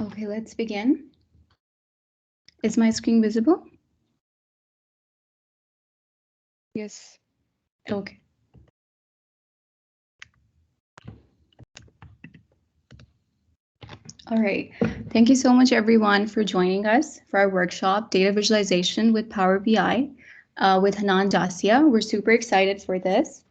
Okay, let's begin. Is my screen visible? Yes. Okay. All right. Thank you so much, everyone, for joining us for our workshop, Data Visualization with Power BI, with Hanan Jasiya. We're super excited for this.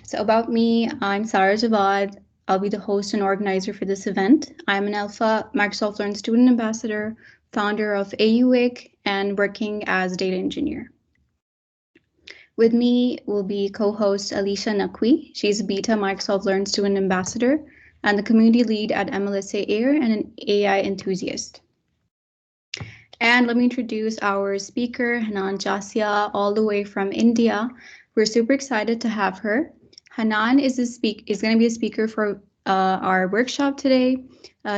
So about me, I'm Sarah Javad. I'll be the host and organizer for this event. I'm an Alpha Microsoft Learn Student Ambassador, founder of AUIC, and working as data engineer. With me will be co-host Alicia Naqvi. She's a Beta Microsoft Learn Student Ambassador and the community lead at MLSA Air and an AI enthusiast. And let me introduce our speaker, Hanan Jasiya, all the way from India. We're super excited to have her. Hanan is going to be a speaker for our workshop today,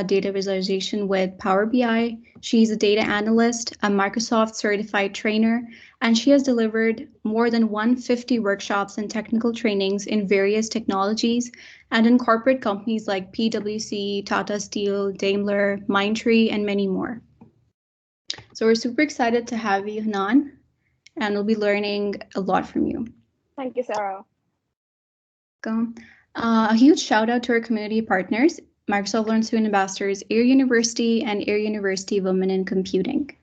data visualization with Power BI. She's a data analyst, a Microsoft certified trainer, and she has delivered more than 150 workshops and technical trainings in various technologies and in corporate companies like PwC, Tata Steel, Daimler, Mindtree, and many more. So we're super excited to have you, Hanan, and we'll be learning a lot from you. Thank you, Sarah. Welcome. A huge shout out to our community partners, Microsoft Learn Student Ambassadors, Air University, and Air University Women in Computing.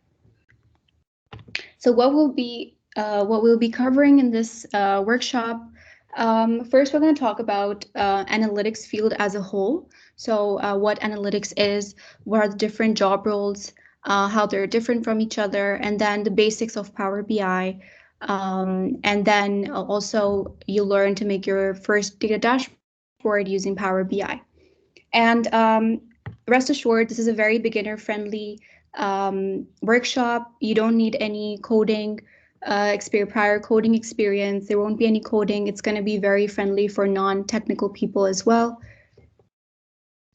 So what we'll be covering in this workshop. First, we're going to talk about analytics field as a whole. So what analytics is, what are the different job roles, how they're different from each other, and then the basics of Power BI. And then also you learn to make your first data dashboard using Power BI. And rest assured, this is a very beginner-friendly workshop. You don't need any coding prior coding experience. There won't be any coding. It's going to be very friendly for non-technical people as well.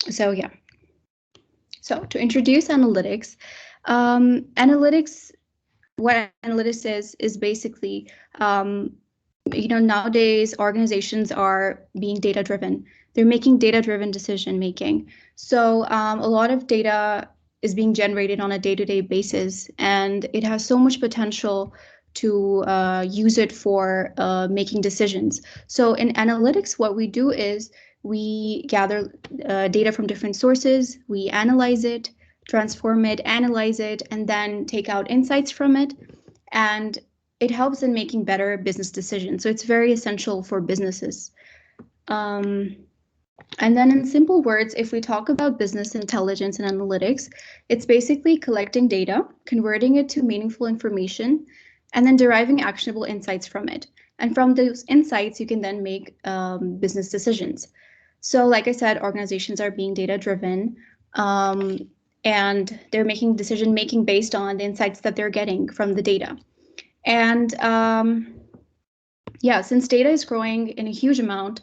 So yeah. So to introduce analytics, what analytics is basically, nowadays organizations are being data driven. They're making data driven decision making. So a lot of data is being generated on a day-to-day basis, and it has so much potential to use it for making decisions. So in analytics, what we do is we gather data from different sources, we analyze it, transform it, analyze it, and then take out insights from it. And it helps in making better business decisions. So it's very essential for businesses. And then in simple words, if we talk about business intelligence and analytics, it's basically collecting data, converting it to meaningful information, and then deriving actionable insights from it. And from those insights, you can then make business decisions. So like I said, organizations are being data driven, and they're making decision making based on the insights that they're getting from the data. And yeah, since data is growing in a huge amount,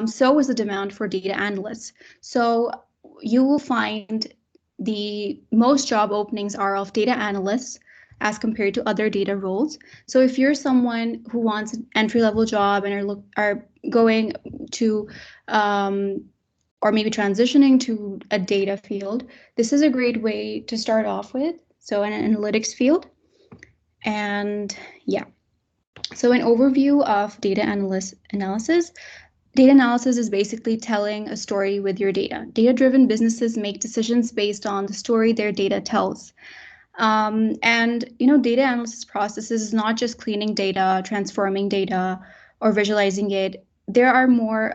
so is the demand for data analysts. So you will find the most job openings are of data analysts as compared to other data roles. So if you're someone who wants an entry-level job and are going to or maybe transitioning to a data field, this is a great way to start off with. So an analytics field. And yeah, so an overview of data analysis. Data analysis is basically telling a story with your data. Data-driven businesses make decisions based on the story their data tells. And data analysis processes is not just cleaning data, transforming data, or visualizing it. There are more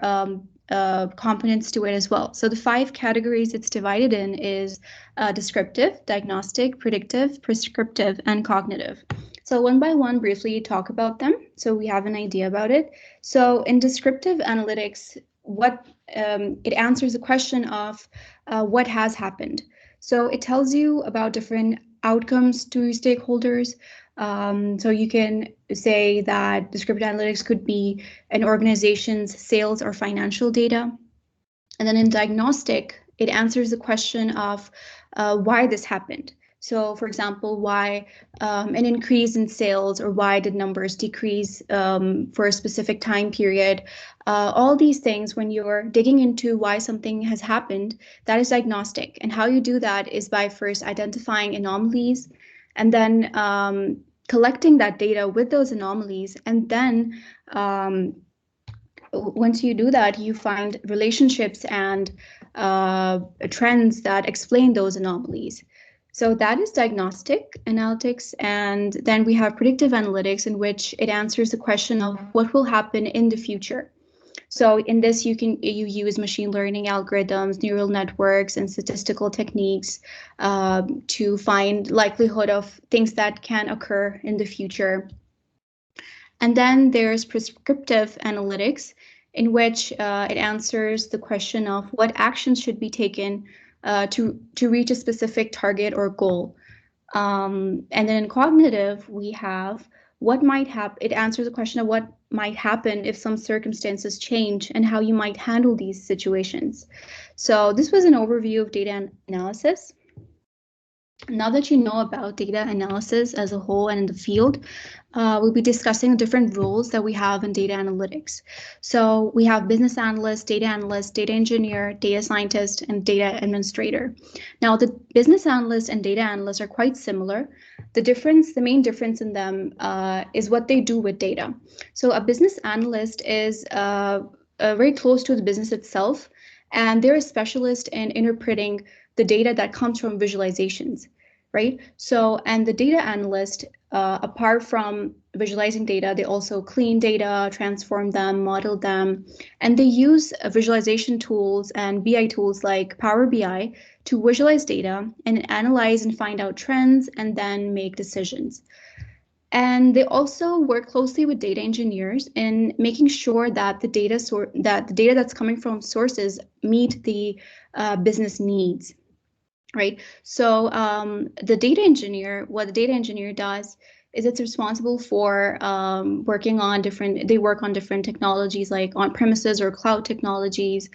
components to it as well. So the 5 categories it's divided in is descriptive, diagnostic, predictive, prescriptive, and cognitive. So one by one, briefly talk about them so we have an idea about it. So in descriptive analytics, it answers the question of what has happened. So it tells you about different outcomes to stakeholders. So you can say that descriptive analytics could be an organization's sales or financial data. And then in diagnostic, it answers the question of why this happened. So, for example, why an increase in sales, or why did numbers decrease for a specific time period? All these things, when you're digging into why something has happened, that is diagnostic. And how you do that is by first identifying anomalies, and then collecting that data with those anomalies. And then once you do that, you find relationships and trends that explain those anomalies. So that is diagnostic analytics. And then we have predictive analytics, in which it answers the question of what will happen in the future. So in this, you use machine learning algorithms, neural networks, and statistical techniques to find likelihood of things that can occur in the future. And then there's prescriptive analytics, in which it answers the question of what actions should be taken to reach a specific target or goal. And then in cognitive, we have what might happen. It answers the question of what might happen if some circumstances change, and how you might handle these situations. So this was an overview of data analysis. Now that you know about data analysis as a whole and in the field, we'll be discussing the different roles that we have in data analytics. So we have business analyst, data engineer, data scientist, and data administrator. Now, the business analyst and data analyst are quite similar. The main difference in them is what they do with data. So a business analyst is very close to the business itself, and they're a specialist in interpreting the data that comes from visualizations, right? So, and the data analyst, apart from visualizing data, they also clean data, transform them, model them, and they use visualization tools and BI tools like Power BI to visualize data and analyze and find out trends, and then make decisions. And they also work closely with data engineers in making sure that the data that's coming from sources meet the business needs. Right. So what the data engineer does is it's responsible for working on they work on different technologies like on premises or cloud technologies,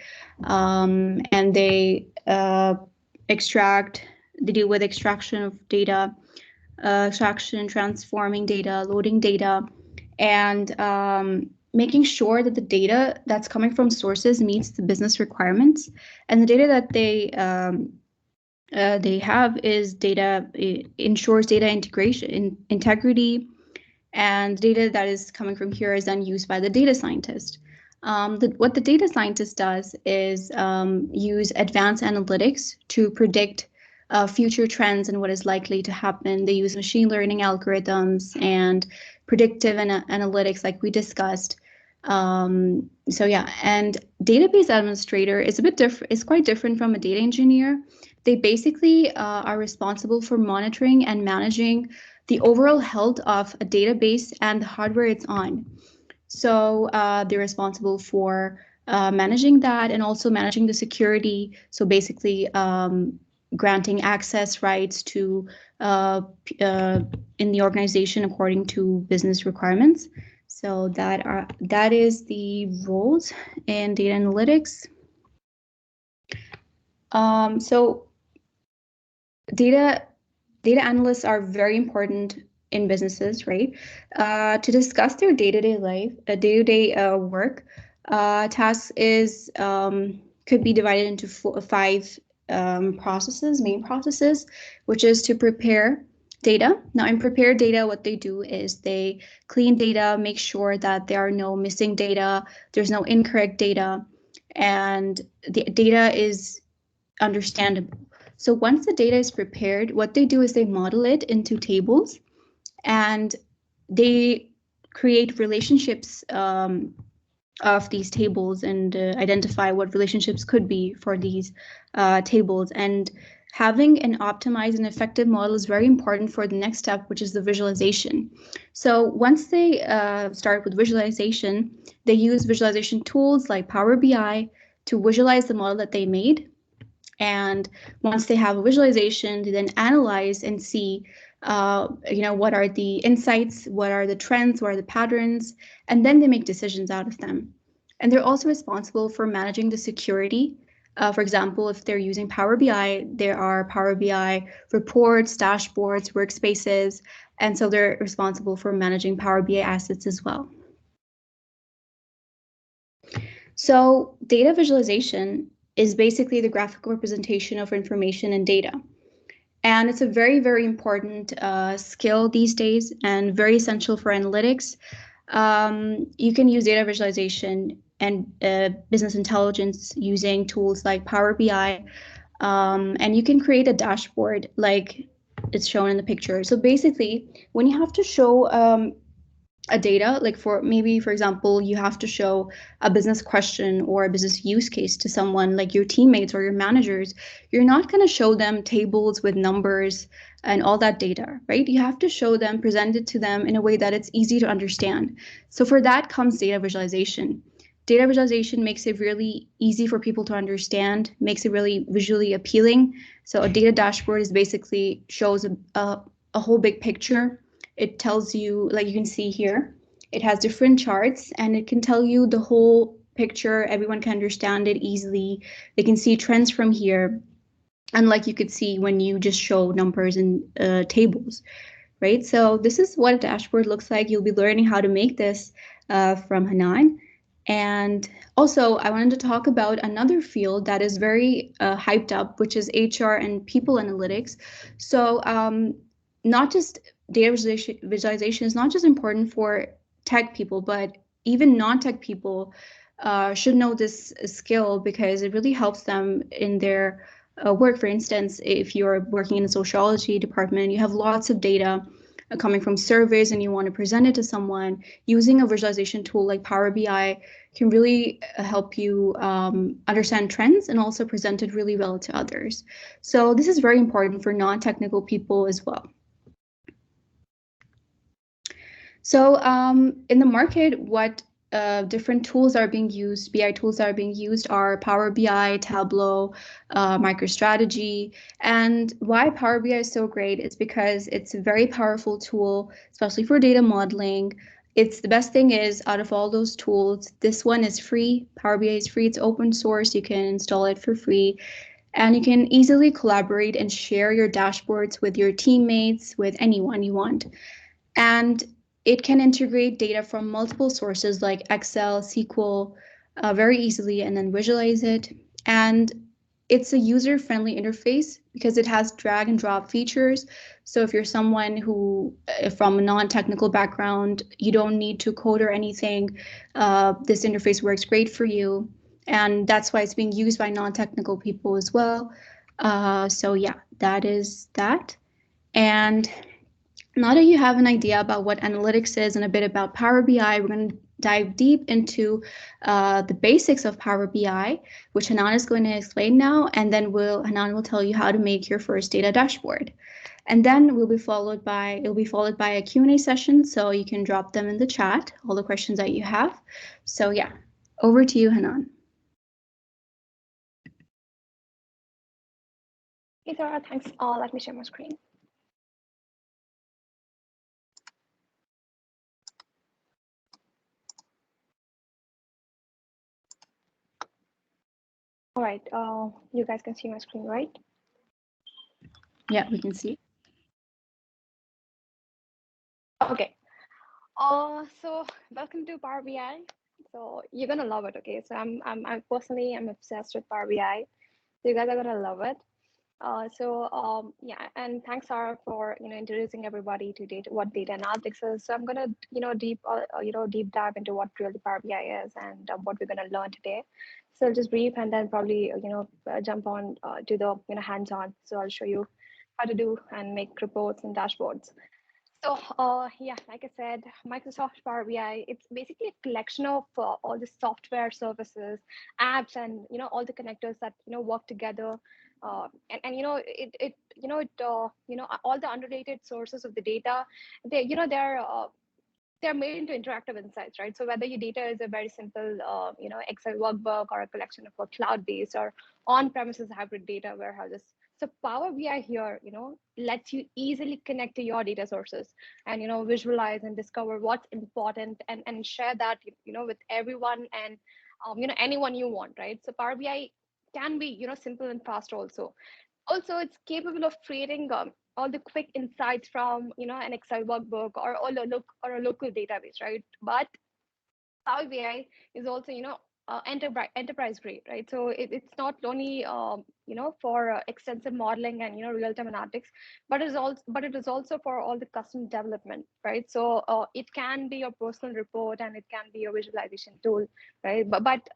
and they deal with extraction of data, transforming data, loading data, and making sure that the data that's coming from sources meets the business requirements. And the data that they have is data, ensures data integrity, and data that is coming from here is then used by the data scientist. What the data scientist does is use advanced analytics to predict future trends and what is likely to happen. They use machine learning algorithms and predictive analytics, like we discussed. So yeah, and database administrator is a bit different. It's quite different from a data engineer. They basically are responsible for monitoring and managing the overall health of a database and the hardware it's on. So they're responsible for managing that, and also managing the security. So basically granting access rights to in the organization according to business requirements. So that is the roles in data analytics. So data analysts are very important in businesses, right? To discuss their day-to-day life, day-to-day work, tasks could be divided into five main processes, which is to prepare data. Now, in prepared data, what they do is they clean data, make sure that there are no missing data, there's no incorrect data, and the data is understandable. So once the data is prepared, what they do is they model it into tables, and they create relationships of these tables, and identify what relationships could be for these tables. And having an optimized and effective model is very important for the next step, which is the visualization. So once they start with visualization, they use visualization tools like Power BI to visualize the model that they made. And once they have a visualization, they then analyze and see, what are the insights, what are the trends, what are the patterns, and then they make decisions out of them. And they're also responsible for managing the security For example, if they're using Power BI, there are Power BI reports, dashboards, workspaces, and so they're responsible for managing Power BI assets as well. So data visualization is basically the graphical representation of information and data. And it's a very, very important skill these days and very essential for analytics. You can use data visualization and business intelligence using tools like Power BI, and you can create a dashboard like it's shown in the picture. So basically, when you have to show a data, like for example, you have to show a business question or a business use case to someone like your teammates or your managers, you're not going to show them tables with numbers and all that data, right? You have to show them, present it to them in a way that it's easy to understand. So for that comes data visualization. Data visualization makes it really easy for people to understand, makes it really visually appealing. So a data dashboard is basically shows a whole big picture. It tells you, like you can see here, it has different charts and it can tell you the whole picture. Everyone can understand it easily. They can see trends from here, unlike you could see when you just show numbers and tables, right? So this is what a dashboard looks like. You'll be learning how to make this from Hanan. And also, I wanted to talk about another field that is very hyped up, which is HR and people analytics. So not just data visualization is not just important for tech people, but even non-tech people should know this skill because it really helps them in their work. For instance, if you're working in a sociology department, you have lots of data coming from surveys and you want to present it to someone, using a visualization tool like Power BI can really help you understand trends and also present it really well to others. So this is very important for non-technical people as well. So in the market, what different tools are being used, BI tools are being used are Power BI, Tableau, MicroStrategy. And why Power BI is so great is because it's a very powerful tool, especially for data modeling. It's the best thing is out of all those tools, this one is free. Power BI is free. It's open source. You can install it for free. And you can easily collaborate and share your dashboards with your teammates, with anyone you want. And it can integrate data from multiple sources like Excel, SQL very easily and then visualize it. And it's a user-friendly interface because it has drag and drop features. So if you're someone who, from a non-technical background, you don't need to code or anything, this interface works great for you. And that's why it's being used by non-technical people as well. So yeah, that is that. And now that you have an idea about what analytics is and a bit about Power BI, we're going to dive deep into the basics of Power BI, which Hanan is going to explain now, and then Hanan will tell you how to make your first data dashboard. And then it'll be followed by a Q&A session, so you can drop them in the chat, all the questions that you have. So yeah, over to you, Hanan. Hey, Sarah, thanks. Let me share my screen. All right, you guys can see my screen, right? Yeah, we can see. Okay. So welcome to Power BI. So you're gonna love it. Okay. So I'm personally obsessed with Power BI. So you guys are gonna love it. Yeah, and thanks Sarah for introducing everybody to what data analytics is. So I'm gonna deep dive into what really Power BI is and what we're gonna learn today. So I'll just brief and then probably jump on to the hands-on. So I'll show you how to do and make reports and dashboards. So yeah, like I said, Microsoft Power BI, it's basically a collection of all the software services, apps, and all the connectors that work together. And all the unrelated sources of the data, they're made into interactive insights, right? So whether your data is a very simple, Excel workbook or a collection of a cloud-based or on-premises hybrid data warehouses. So Power BI here, lets you easily connect to your data sources and, visualize and discover what's important and share that, with everyone and, anyone you want, right? So Power BI can be, simple and fast also. Also, it's capable of creating all the quick insights from, an Excel workbook or a local database, right? But Power BI is also, enterprise grade, right? So it's not only, for extensive modeling and, real-time analytics, but it is also for all the custom development, right? So it can be your personal report and it can be your visualization tool, right? But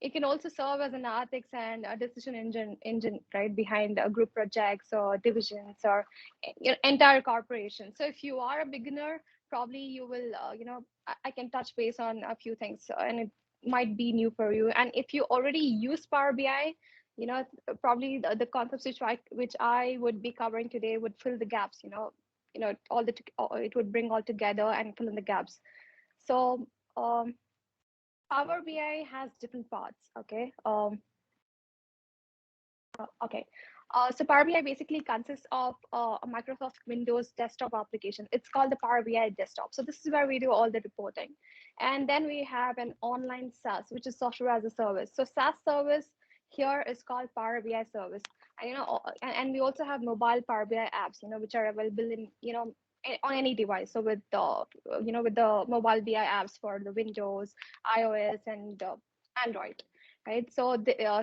it can also serve as an analytics and a decision engine, right, behind group projects or divisions or entire corporation. So if you are a beginner, probably you will, I can touch base on a few things, and it might be new for you. And if you already use Power BI, probably the concepts which I would be covering today would fill the gaps. It would bring all together and fill in the gaps. So Power BI has different parts. Okay. Okay. So Power BI basically consists of a Microsoft Windows desktop application. It's called the Power BI desktop. So this is where we do all the reporting. And then we have an online SaaS, which is software as a service. So SaaS service here is called Power BI service. And, and we also have mobile Power BI apps, which are available in, on any device. So with the, with the mobile BI apps for the Windows, iOS, and Android. Right, so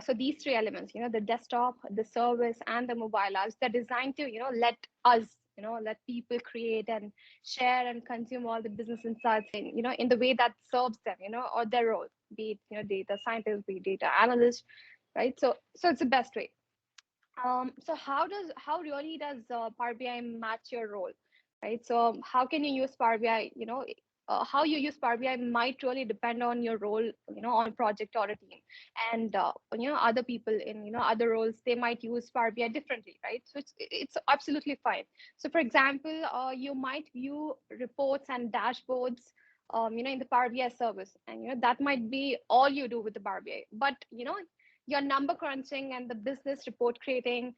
so these three elements, the desktop, the service, and the mobile apps, they're designed to, let us, let people create and share and consume all the business insights in, in the way that serves them, or their role, be it, data scientist, be it data analyst, right? So it's the best way. So how really does Power BI match your role, right? So how can you use Power BI? How you use Power BI might really depend on your role, on a project or a team, and other people in other roles, they might use Power BI differently, right? So it's absolutely fine. So for example, you might view reports and dashboards. In the Power BI service, and that might be all you do with the Power BI. But your number crunching and the business report creating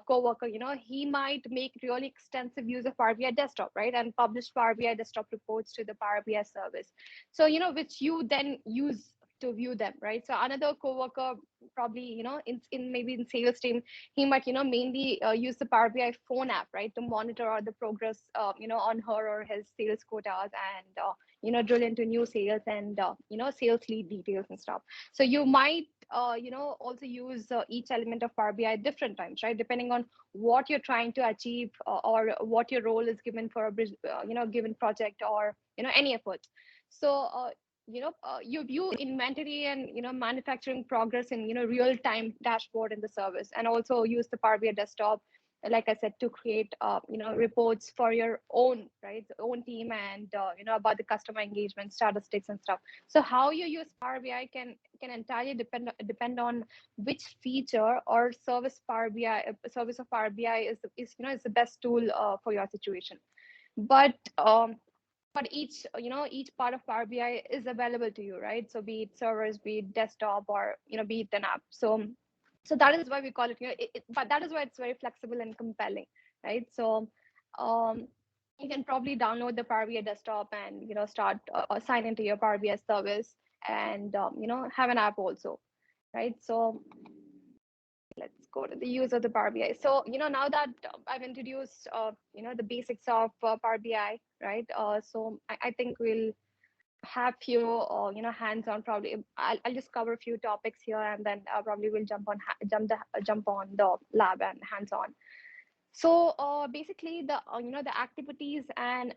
coworker, he might make really extensive use of Power BI desktop, right, and publish Power BI desktop reports to the Power BI service. So which you then use to view them, right? So another coworker, probably in maybe in sales team, he might mainly use the Power BI phone app, right, to monitor all the progress on her or his sales quotas, and drill into new sales and sales lead details and stuff. So you might also use each element of Power BI at different times, right? Depending on what you're trying to achieve, or what your role is given for a given project, or any efforts. So you view inventory and manufacturing progress in real time dashboard in the service, and also use the Power BI desktop, like I said, to create reports for your own, right, own team, and about the customer engagement statistics and stuff. So how you use Power BI can entirely depend on which feature or service service of Power BI is the best tool for your situation. But each part of Power BI is available to you, right? So be it servers, be it desktop, or be it an app. So that is why we call it, but that is why it's very flexible and compelling, right? So um, you can probably download the Power BI desktop and start sign into your Power BI service, and have an app also, right? So let's go to the use of the Power BI. So now that I've introduced the basics of Power BI, right? So I think we'll have few hands-on. Probably I'll just cover a few topics here, and then probably we'll jump on the lab and hands-on. So basically, the activities and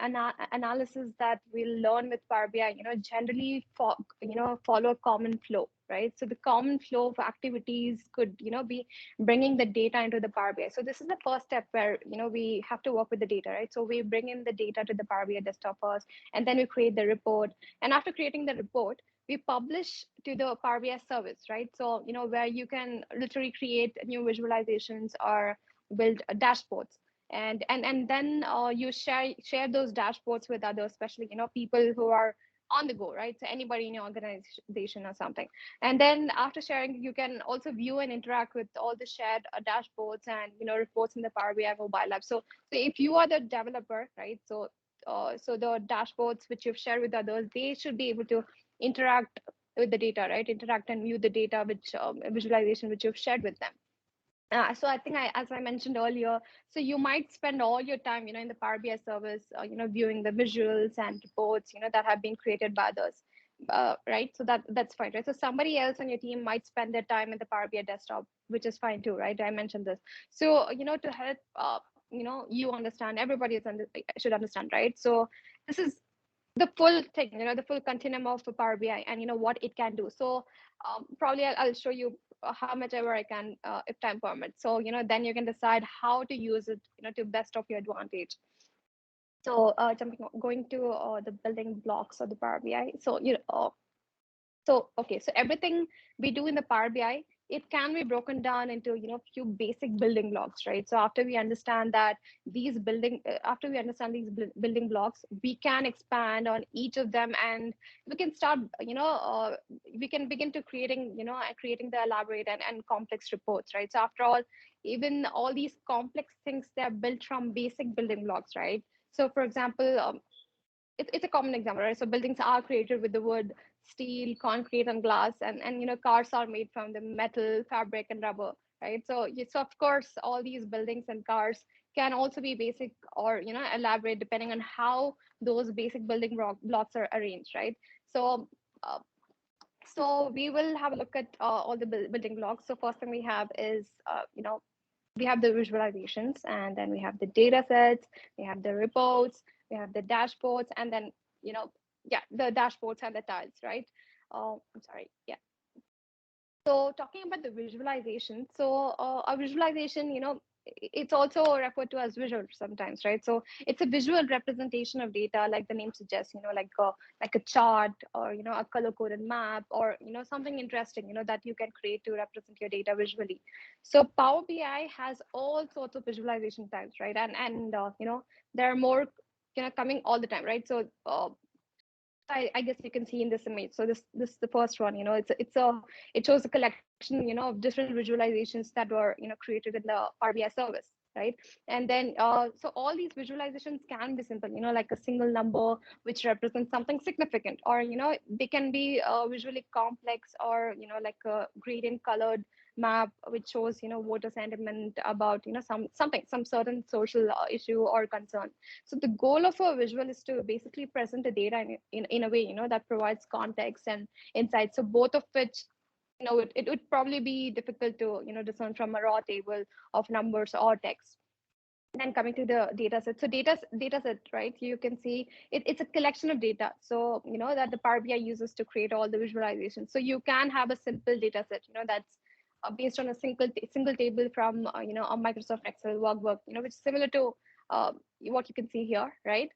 analysis that we'll learn with Power BI, generally follow a common flow, right? So the common flow of activities could be bringing the data into the Power BI. So this is the first step where we have to work with the data, right? So we bring in the data to the Power BI desktop first, and then we create the report. And after creating the report, we publish to the Power BI service, right? So where you can literally create new visualizations or build dashboards, and then you share those dashboards with others, especially people who are on the go, right? So anybody in your organization or something. And then after sharing, you can also view and interact with all the shared dashboards and reports in the Power BI mobile app. So if you are the developer, right, so the dashboards which you've shared with others, they should be able to interact with the data, right? Interact and view the data, which visualization which you've shared with them. So I think as I mentioned earlier, so you might spend all your time, in the Power BI service, viewing the visuals and reports, that have been created by others, right? So that's fine, right? So somebody else on your team might spend their time in the Power BI desktop, which is fine too, right? I mentioned this. So, to help, you understand, everybody should understand, right? So this is the full thing, the full continuum of Power BI and what it can do. So probably I'll show you how much ever I can if time permits. So then you can decide how to use it, to best of your advantage. So going to the building blocks of the Power BI. So okay, so everything we do in the Power BI, it can be broken down into few basic building blocks, right? So after we understand these building blocks, we can expand on each of them, and we can start we can begin to creating the elaborate and complex reports, right? So after all, even all these complex things, they're built from basic building blocks, right? So for example, it's a common example, right? So buildings are created with the wood, steel, concrete, and glass, and cars are made from the metal, fabric, and rubber, right? So so of course, all these buildings and cars can also be basic or elaborate depending on how those basic building blocks are arranged, right? So so we will have a look at all the building blocks. So first thing we have is we have the visualizations, and then we have the data sets, we have the reports, we have the dashboards, and then the dashboards and the tiles, right? I'm sorry, yeah. So talking about the visualization, so a visualization, it's also referred to as visual sometimes, right? So it's a visual representation of data, like the name suggests, like a chart, or a color coded map, or something interesting, that you can create to represent your data visually. So Power BI has all sorts of visualization types, right? And there are more coming all the time, right? So I guess you can see in this image. So this is the first one. It shows a collection of different visualizations that were created in the Power BI service, right? And then so all these visualizations can be simple, like a single number which represents something significant, or they can be visually complex, or like a gradient colored map which shows voter sentiment about some certain social issue or concern. So the goal of a visual is to basically present the data in a way that provides context and insight. So both of which it would probably be difficult to discern from a raw table of numbers or text. Then coming to the data set. So data set, right? You can see it's a collection of data. So that the Power BI uses to create all the visualizations. So you can have a simple data set, that's based on a single table from a Microsoft Excel workbook, which is similar to what you can see here, right?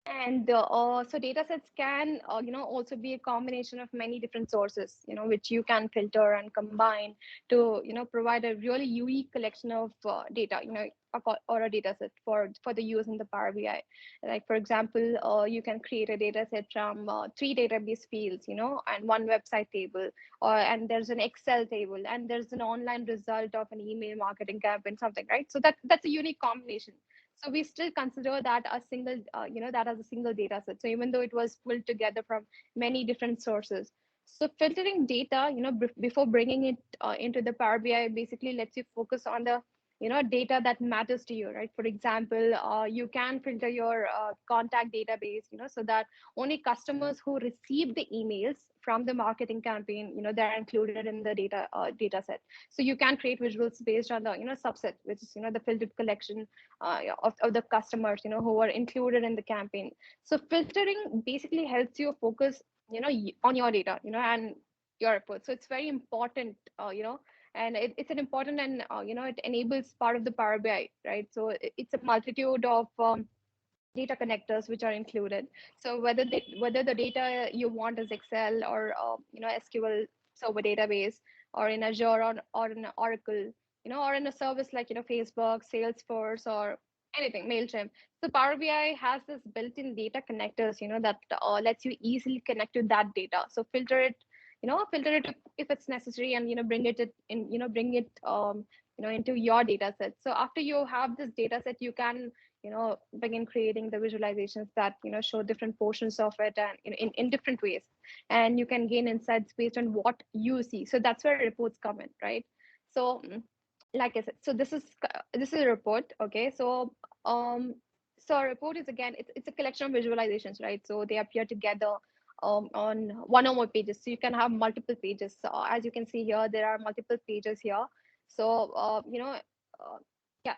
And so data sets can also be a combination of many different sources, which you can filter and combine to provide a really unique collection of data, or a data set for the use in the Power BI. Like for example, you can create a data set from 3 database fields, and 1 website table, and there's an Excel table, and there's an online result of an email marketing campaign, something, right? So that's a unique combination. So we still consider that a single, that as a single data set. So even though it was pulled together from many different sources. So filtering data, before bringing it into the Power BI basically lets you focus on the data that matters to you, right? For example, you can filter your contact database, so that only customers who receive the emails from the marketing campaign, they're included in the data set. So you can create visuals based on the subset, which is the filtered collection of the customers who are included in the campaign. So filtering basically helps you focus on your data and your report. So it's very important, and it's an important, and it enables part of the Power BI, right? So it's a multitude of data connectors which are included. So whether the data you want is Excel, or SQL Server database, or in Azure, or in Oracle, or in a service like Facebook, Salesforce, or anything, Mailchimp. So Power BI has this built-in data connectors, that lets you easily connect to that data. So filter it if it's necessary, and bring it into your data set. So after you have this data set, you can begin creating the visualizations that show different portions of it and in different ways, and you can gain insights based on what you see. So that's where reports come in, right? So like I said, so this is a report. Okay, so so a report is, again, it's a collection of visualizations, right? So they appear together on one or more pages, so you can have multiple pages. So as you can see here, there are multiple pages here. So uh, yeah,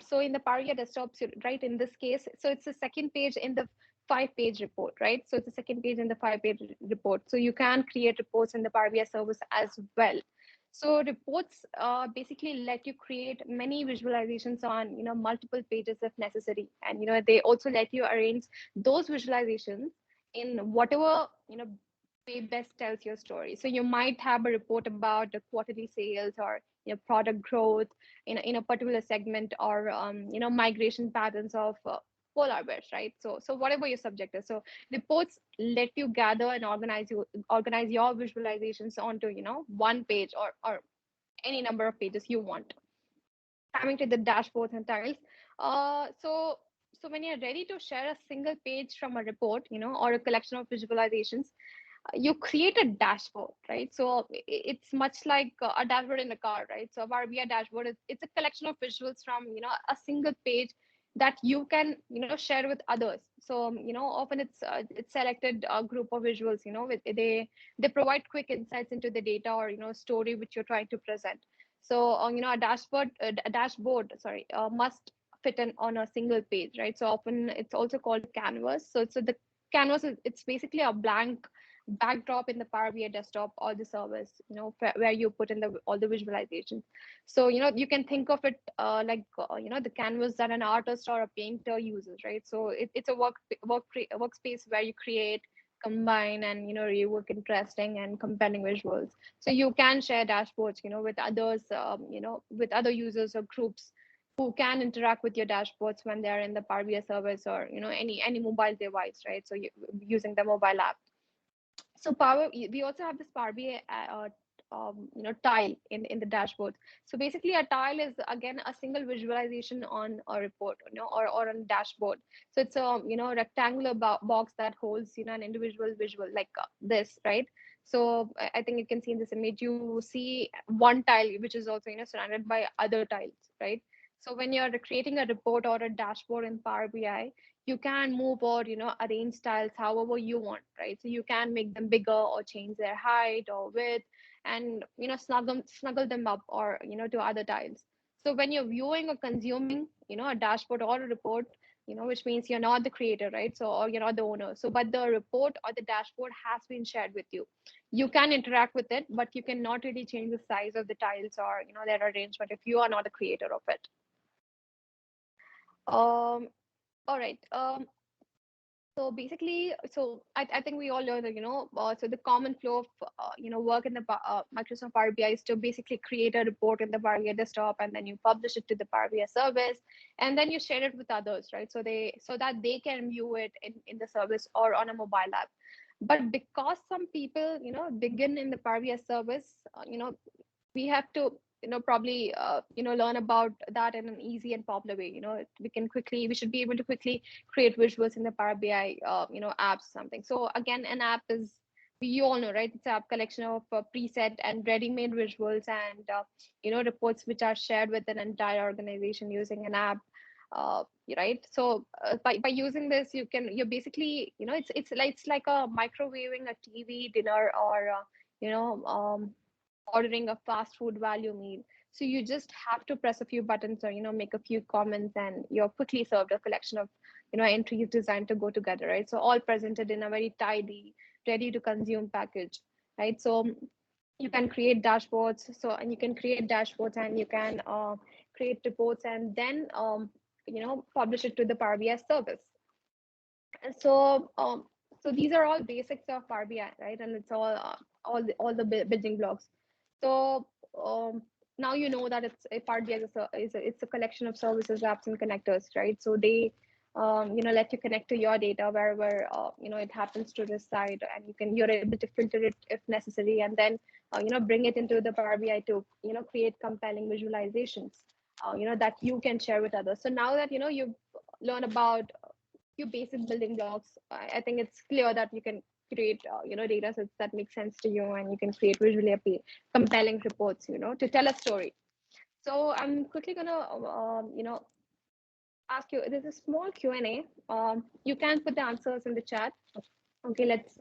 so in the Power BI desktop, so, right, in this case, so it's the second page in the 5-page report, right? So it's the second page in the 5-page report. So you can create reports in the Power BI service as well. So reports basically let you create many visualizations on multiple pages if necessary, and they also let you arrange those visualizations in whatever way best tells your story. So you might have a report about the quarterly sales or product growth in a particular segment, or migration patterns of polar bears, right? So whatever your subject is, so reports let you gather and organize your visualizations onto one page, or any number of pages you want. Coming to the dashboards and tiles, so when you're ready to share a single page from a report, or a collection of visualizations, you create a dashboard, right? So it's much like a dashboard in a car, right? So our BI dashboard it's a collection of visuals from a single page that you can share with others. So often it's selected a group of visuals, with they provide quick insights into the data or story which you're trying to present. So a dashboard, sorry, must fit in on a single page, right? So often it's also called canvas. So the canvas it's basically a blank backdrop in the Power BI desktop or the service, where you put in all the visualizations. So you can think of it like the canvas that an artist or a painter uses, right? So it's a workspace where you create, combine, and rework interesting and compelling visuals. So you can share dashboards with others, with other users or groups who can interact with your dashboards when they're in the Power BI service, or any mobile device, right? So using the mobile app. So we also have this Power BI tile in the dashboard. So basically a tile is, again, a single visualization on a report, or on a dashboard. So it's a rectangular box that holds an individual visual like this, right? So I think you can see in this image, you see one tile which is also surrounded by other tiles, right? So when you're creating a report or a dashboard in Power BI, you can move or arrange styles however you want, right? So you can make them bigger or change their height or width, and snuggle them up, or to other tiles. So when you're viewing or consuming a dashboard or a report, which means you're not the creator, right? So, or you're not the owner, so but the report or the dashboard has been shared with you. You can interact with it, but you cannot really change the size of the tiles or their arrangement if you are not the creator of it. All right. So basically, so I think we all know that, so the common flow of, work in the Microsoft Power BI is to basically create a report in the Power BI desktop, and then you publish it to the Power BI service, and then you share it with others, right? So that they can view it in the service or on a mobile app. But because some people, begin in the Power BI service, we have to probably learn about that in an easy and popular way. We should be able to quickly create visuals in the Power BI apps, something. So again, an app is, you all know, right? It's an app collection of preset and ready-made visuals, and reports which are shared with an entire organization using an app. Right, so by using this, you're basically, it's like a microwaving a TV dinner, or ordering a fast food value meal. So you just have to press a few buttons, or make a few comments, and you're quickly served a collection of entries designed to go together, right? So all presented in a very tidy, ready to consume package, right? So you can create dashboards, and you can create dashboards, and you can create reports, and then publish it to the Power BI service. And so these are all basics of Power BI, right? And it's all the building blocks. So now you know that it's a Power BI it's a collection of services, apps, and connectors, right? So they let you connect to your data wherever it happens to reside, and you're able to filter it if necessary, and then bring it into the Power BI to create compelling visualizations that you can share with others. So now that you've learn about few basic building blocks. I think it's clear that you can create data sets that make sense to you, and you can create visually compelling reports to tell a story. So I'm quickly gonna ask you, there's a small Q&A. You can put the answers in the chat. Okay, let's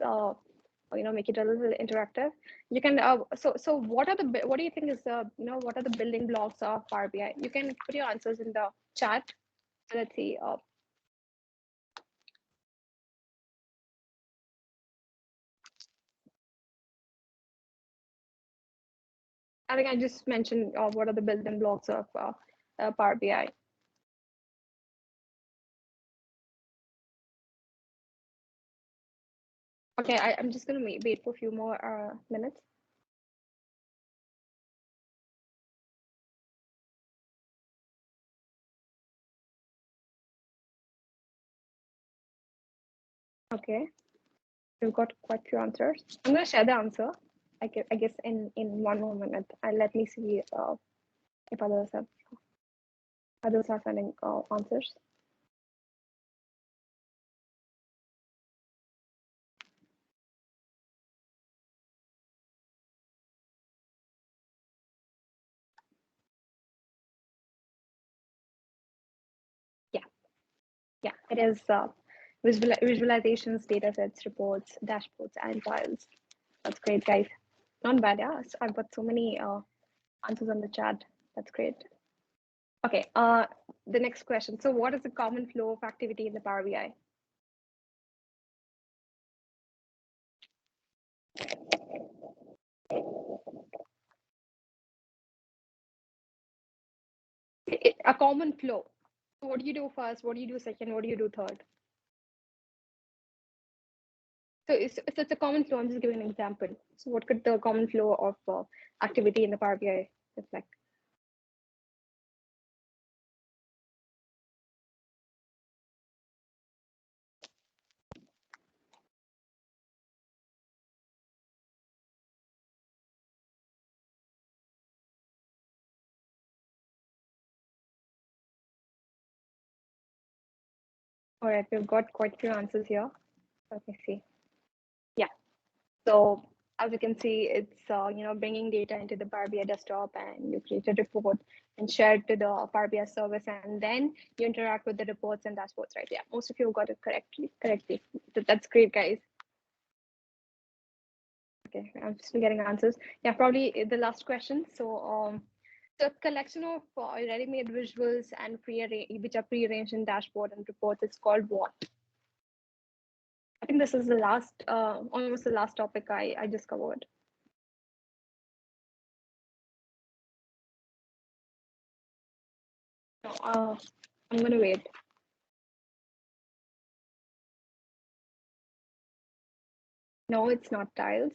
make it a little interactive. You can so what do you think is what are the building blocks of Power BI? You can put your answers in the chat. So let's see. I think I just mentioned what are the building blocks of Power BI. Okay, I'm just going to wait for a few more minutes. Okay, we've got quite a few answers. I'm going to share the answer. I guess in 1 more minute. Let me see if others are sending answers. Yeah, it is visualizations, data sets, reports, dashboards, and files. That's great, guys. Not bad, yeah. So I've got so many answers on the chat. That's great. Okay, the next question. So what is the common flow of activity in the Power BI? A common flow. So what do you do first? What do you do second? What do you do third? So it's a common flow. I'm just giving an example. So what could the common flow of activity in the Power BI reflect? All right, we've got quite a few answers here. Let me see. Yeah. So as you can see, it's bringing data into the Power BI desktop, and you create a report and share it to the Power BI service, and then you interact with the reports and dashboards, right? Yeah, most of you got it correctly. That's great, guys. Okay, I'm still getting answers. Yeah, probably the last question. So so a collection of ready-made visuals and which are pre-arranged in dashboard and reports is called what? I think this is the last, almost the last topic I just covered. No, I'm gonna wait. No, it's not tiles.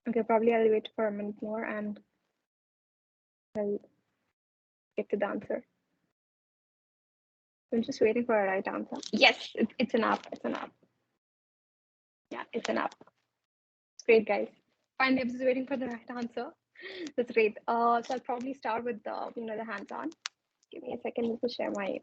Okay, probably I'll wait for a minute more and I'll get to the answer. I'm just waiting for a right answer. Yes, it's an app. It's an app. Yeah, it's an app. It's great, guys. Finally, I'm just waiting for the right answer. That's great. So I'll probably start with the hands-on. Give me a second to share my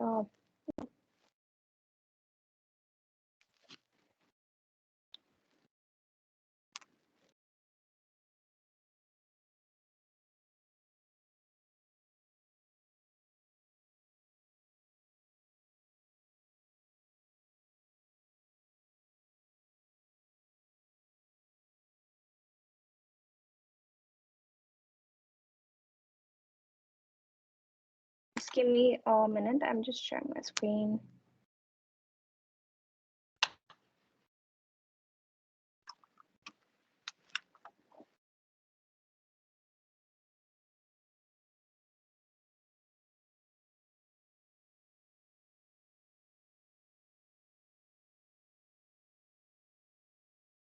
Just give me a minute. I'm just sharing my screen.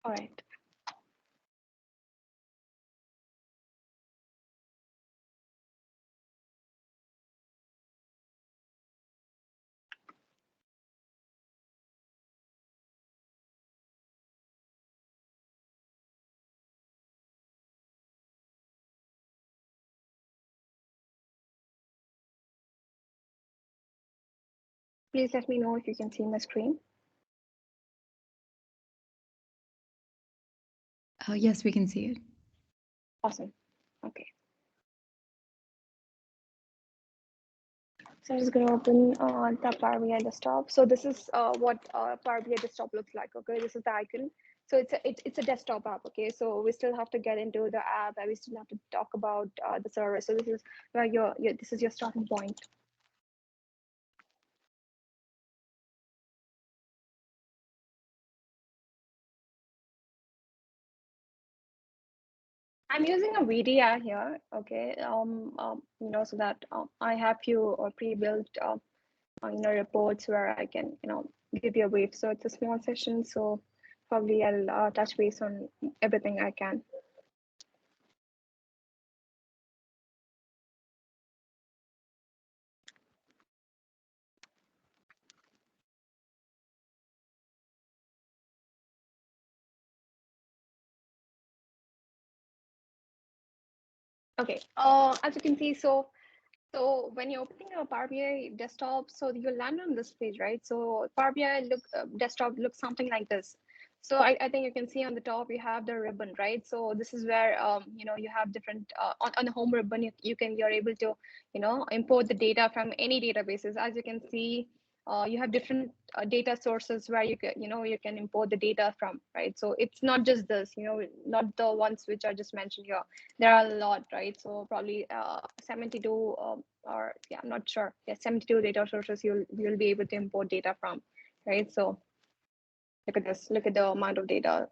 All right. Please let me know if you can see my screen. Yes, we can see it. Awesome. Okay. So I'm just going to open the Power BI desktop. So this is what Power BI desktop looks like. Okay, this is the icon. So it's a desktop app. Okay, so we still have to get into the app, and we still have to talk about the service. So this is where your this is your starting point. I'm using a VDI here. Okay, you know, so that I have few pre-built you know, reports where I can, you know, give you a brief. So it's a small session, so probably I'll touch base on everything I can. Okay, as you can see, so when you're opening a Power BI desktop, so you land on this page, right? So Power BI desktop looks something like this. So I think you can see on the top you have the ribbon, right? So this is where you know, you have different on the home ribbon you're able to, you know, import the data from any databases. As you can see, you have different data sources where you can import the data from, right? So it's not just this, you know, not the ones which I just mentioned here. There are a lot, right? So probably 72 or yeah, I'm not sure. Yeah, 72 data sources you'll be able to import data from, right? So look at this, look at the amount of data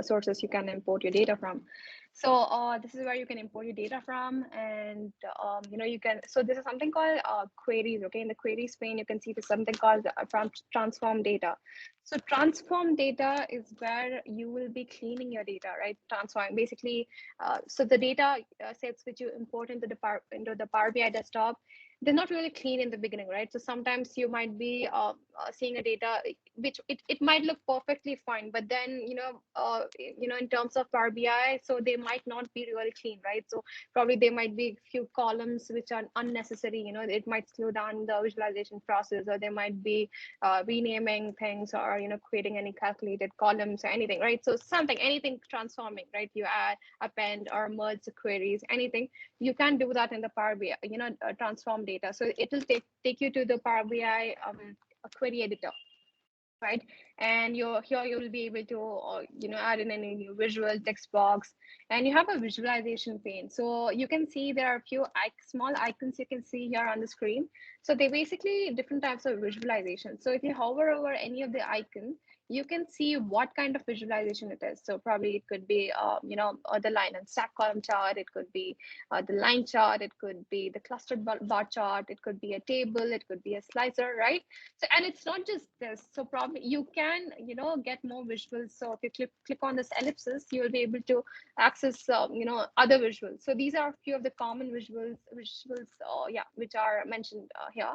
sources you can import your data from. So this is where you can import your data from, and you know, you can, so this is something called queries. Okay, in the queries pane you can see there's something called transform data. So transform data is where you will be cleaning your data, right? Transform basically, so the data sets which you import into the Power BI desktop, they're not really clean in the beginning, right? So sometimes you might be seeing a data which it might look perfectly fine, but then you know, in terms of Power BI, so they might not be really clean, right? So probably there might be a few columns which are unnecessary. You know, it might slow down the visualization process, or they might be renaming things, or you know, creating any calculated columns or anything, right? So anything transforming, right? You add, append, or merge the queries, anything you can do that in the Power BI, you know, transform data. So it will take you to the Power BI a query editor, right? And here you will be able to you know, add in any new visual text box, and you have a visualization pane. So you can see there are a few small icons you can see here on the screen. So they basically different types of visualization. So if you hover over any of the icon, you can see what kind of visualization it is. So probably it could be you know, the line and stack column chart, it could be the line chart, it could be the clustered bar chart, it could be a table, it could be a slicer, right? So, and it's not just this. So probably you can, you know, get more visuals. So if you click on this ellipsis, you will be able to access, you know, other visuals. So these are a few of the common visuals, yeah, which are mentioned here.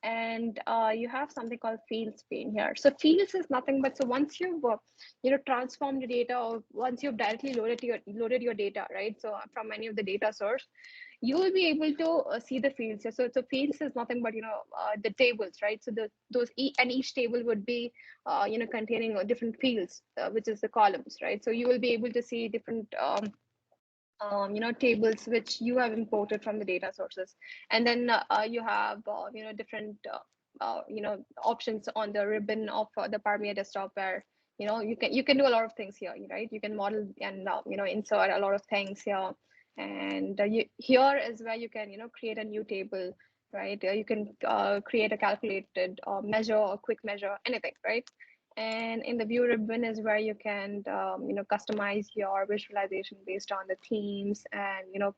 And you have something called fields pane here. So fields is nothing but, so once you've you know, transformed the data, or once you've directly loaded your data, right? So from any of the data source, you will be able to see the fields. So fields is nothing but, you know, the tables, right? So each table would be you know, containing different fields, which is the columns, right? So you will be able to see different you know, tables which you have imported from the data sources. And then you have you know, different you know, options on the ribbon of the Power BI desktop, where you know, you can do a lot of things here, right? You can model and you know, insert a lot of things here. And here is where you can, you know, create a new table, right? You can create a calculated measure or quick measure, anything, right? And in the view ribbon is where you can you know, customize your visualization based on the themes, and you know,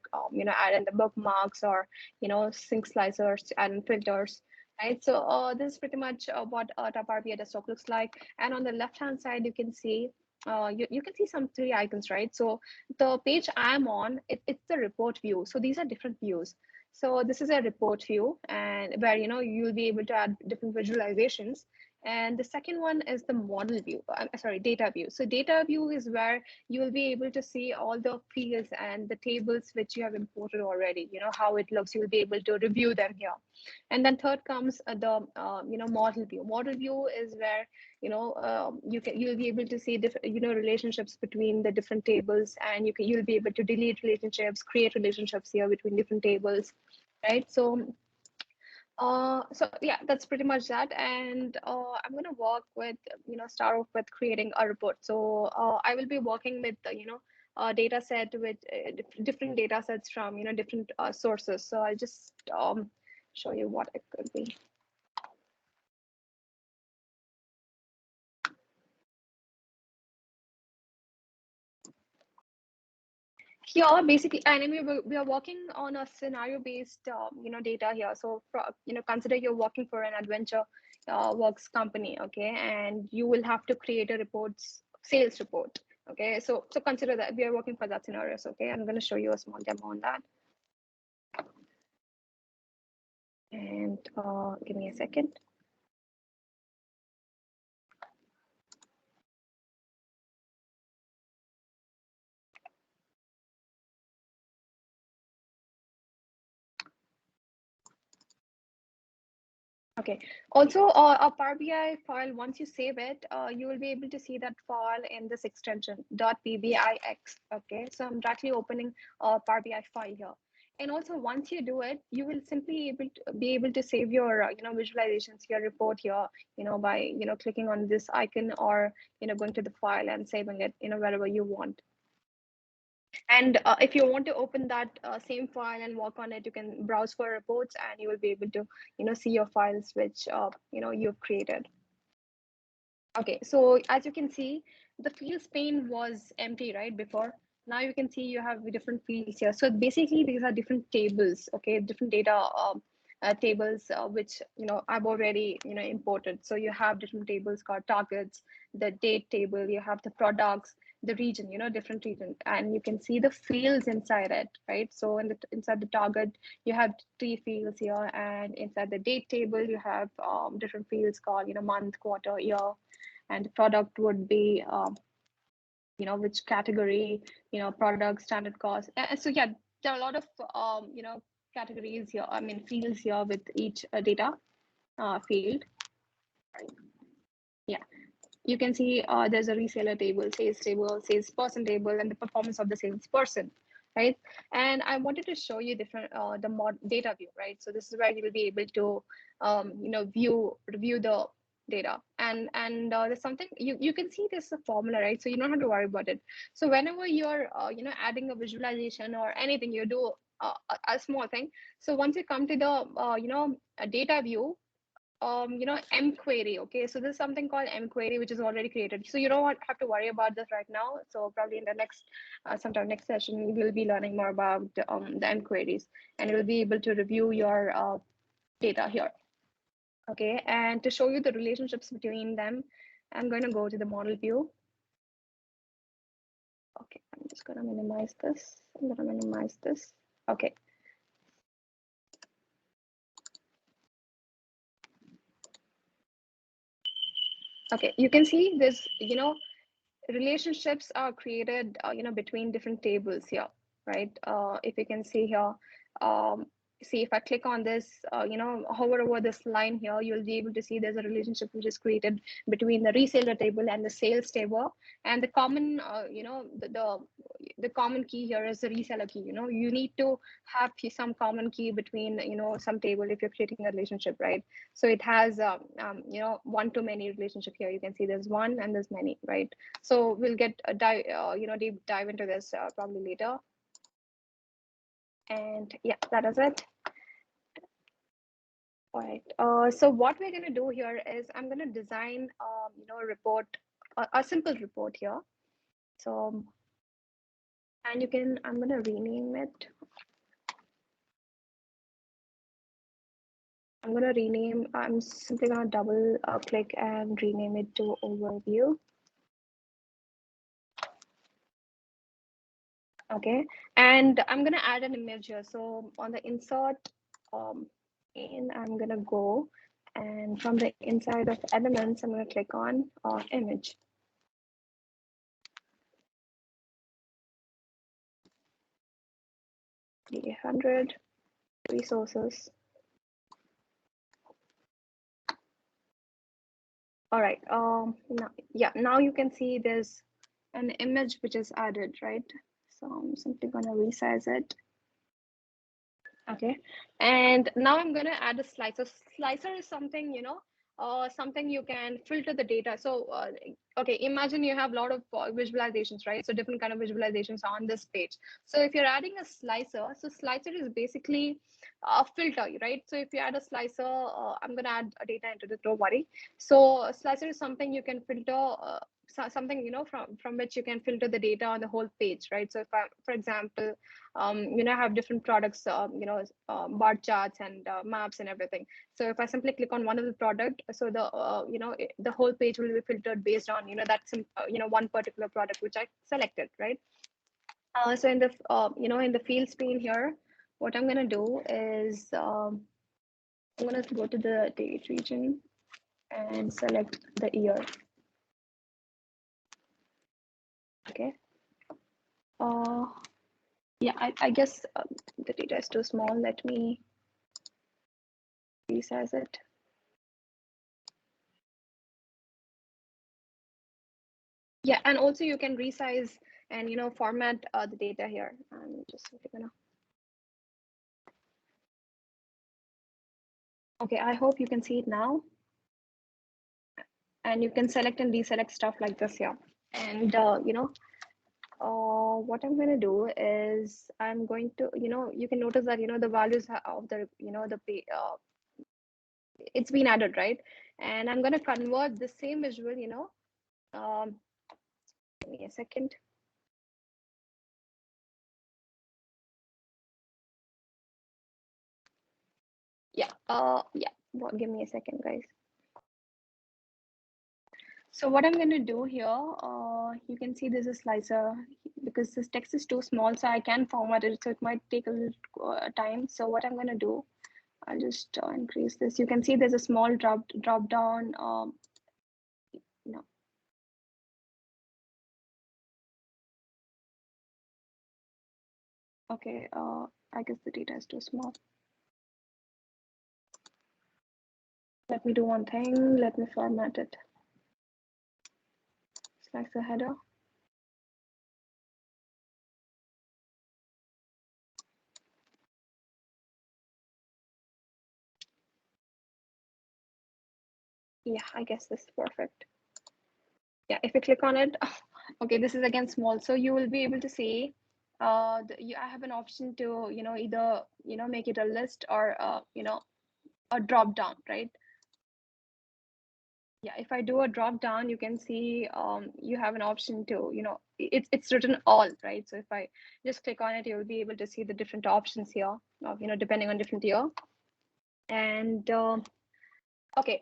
add in the bookmarks, or you know, sync slicers and filters, right? So this is pretty much what the Power BI desktop looks like. And on the left hand side you can see you can see some three icons, right? So the page I'm on, it's the report view. So these are different views. So this is a report view, and where you know, you'll be able to add different visualizations. And the second one is the model view, sorry, data view. So data view is where you will be able to see all the fields and the tables which you have imported already, how it looks. You'll be able to review them here. And then third comes the model view. Model view is where you'll be able to see different relationships between the different tables, and you'll be able to delete relationships, create relationships here between different tables, right? So yeah, that's pretty much that. And I'm going to work with, start off with creating a report. So I will be working with, a data set with different data sets from, different sources. So I'll just show you what it could be. Here, basically, and we are working on a scenario-based, data here. So, consider you're working for an adventure works company, okay, and you will have to create a sales report, okay. So consider that we are working for that scenarios, okay. I'm going to show you a small demo on that, and give me a second. Okay. Also, a Power BI file, once you save it, you will be able to see that file in this extension .pbix. Okay. So I'm directly opening a Power BI file here. And also, once you do it, you will simply be able to save your visualizations, your report here, by clicking on this icon, or going to the file and saving it wherever you want. And if you want to open that same file and work on it, you can browse for reports, and you will be able to see your files which you've created. Okay, so as you can see, the fields pane was empty right before. Now you can see you have different fields here. So basically these are different tables, okay, different data tables which I've already imported. So you have different tables called targets, the date table, you have the products, the region, different region, and you can see the fields inside it, right? So inside the target you have 3 fields here, and inside the date table you have different fields called month, quarter, year, and the product would be which category, product, standard cost. So yeah, there are a lot of categories here, I mean fields here with each data field. Yeah, you can see there's a reseller table, salesperson table, and the performance of the salesperson, right? And I wanted to show you different the data view, right? So this is where you will be able to review the data, and there's something you can see there's a formula, right? So you don't have to worry about it. So whenever you're adding a visualization or anything, you do a small thing. So once you come to the a data view, M query. Okay, so there's something called M query which is already created, so you don't have to worry about this right now. So probably in the next sometime next session we will be learning more about the M queries, and you'll be able to review your data here. Okay, and to show you the relationships between them, I'm going to go to the model view. Okay, I'm just going to minimize this. Okay. Okay, you can see this, relationships are created, between different tables here, right? If you can see here, see if I click on this, hover over this line here, you'll be able to see there's a relationship which is created between the reseller table and the sales table. And the common, the common key here is the reseller key. You need to have some common key between, some table if you're creating a relationship, right? So it has, one to many relationship here. You can see there's one and there's many, right? So we'll get a deep dive into this probably later. And yeah, that is it. All right. So what we're going to do here is I'm going to design, a report, a simple report here. So, and I'm going to rename it. I'm simply going to double click and rename it to overview. Okay, and I'm going to add an image here. So on the insert, I'm going to go And from the inside of elements, I'm going to click on image. The 100 resources. All right. Now you can see there's an image which is added, right? So I'm simply going to resize it. Okay, and now I'm going to add a slicer. Slicer is something, something you can filter the data. So, okay, imagine you have a lot of visualizations, right? So different kind of visualizations on this page. So if you're adding a slicer, so slicer is basically a filter, right? So if you add a slicer, I'm going to add a data into this, don't worry. So slicer is something you can filter, something, from which you can filter the data on the whole page, right? So if I, for example, have different products, bar charts and maps and everything. So if I simply click on one of the product, so the whole page will be filtered based on, one particular product which I selected, right? So in the, in the fields pane here, what I'm going to do is I'm going to go to the date region and select the year. Okay. Yeah, I guess the data is too small. Let me resize it. Yeah, and also you can resize and format the data here. I'm just gonna. Okay, I hope you can see it now. And you can select and deselect stuff like this here. And what I'm going to do is I'm going to, you can notice that the values of the it's been added, right? And I'm going to convert the same visual, give me a second. Yeah, well, give me a second, guys. So what I'm going to do here, you can see there's a slicer because this text is too small, so I can format it. So it might take a little time. So what I'm going to do, I'll just increase this. You can see there's a small drop down. No. Okay, I guess the data is too small. Let me do one thing. Let me format it. Slicer header. Yeah, I guess this is perfect. Yeah, if you click on it, okay, this is again small. So you will be able to see, I have an option to, either, make it a list or, a drop down, right? Yeah, if I do a drop down, you can see you have an option to, it's written all, right? So if I just click on it, you'll be able to see the different options here, of, depending on different year. And okay,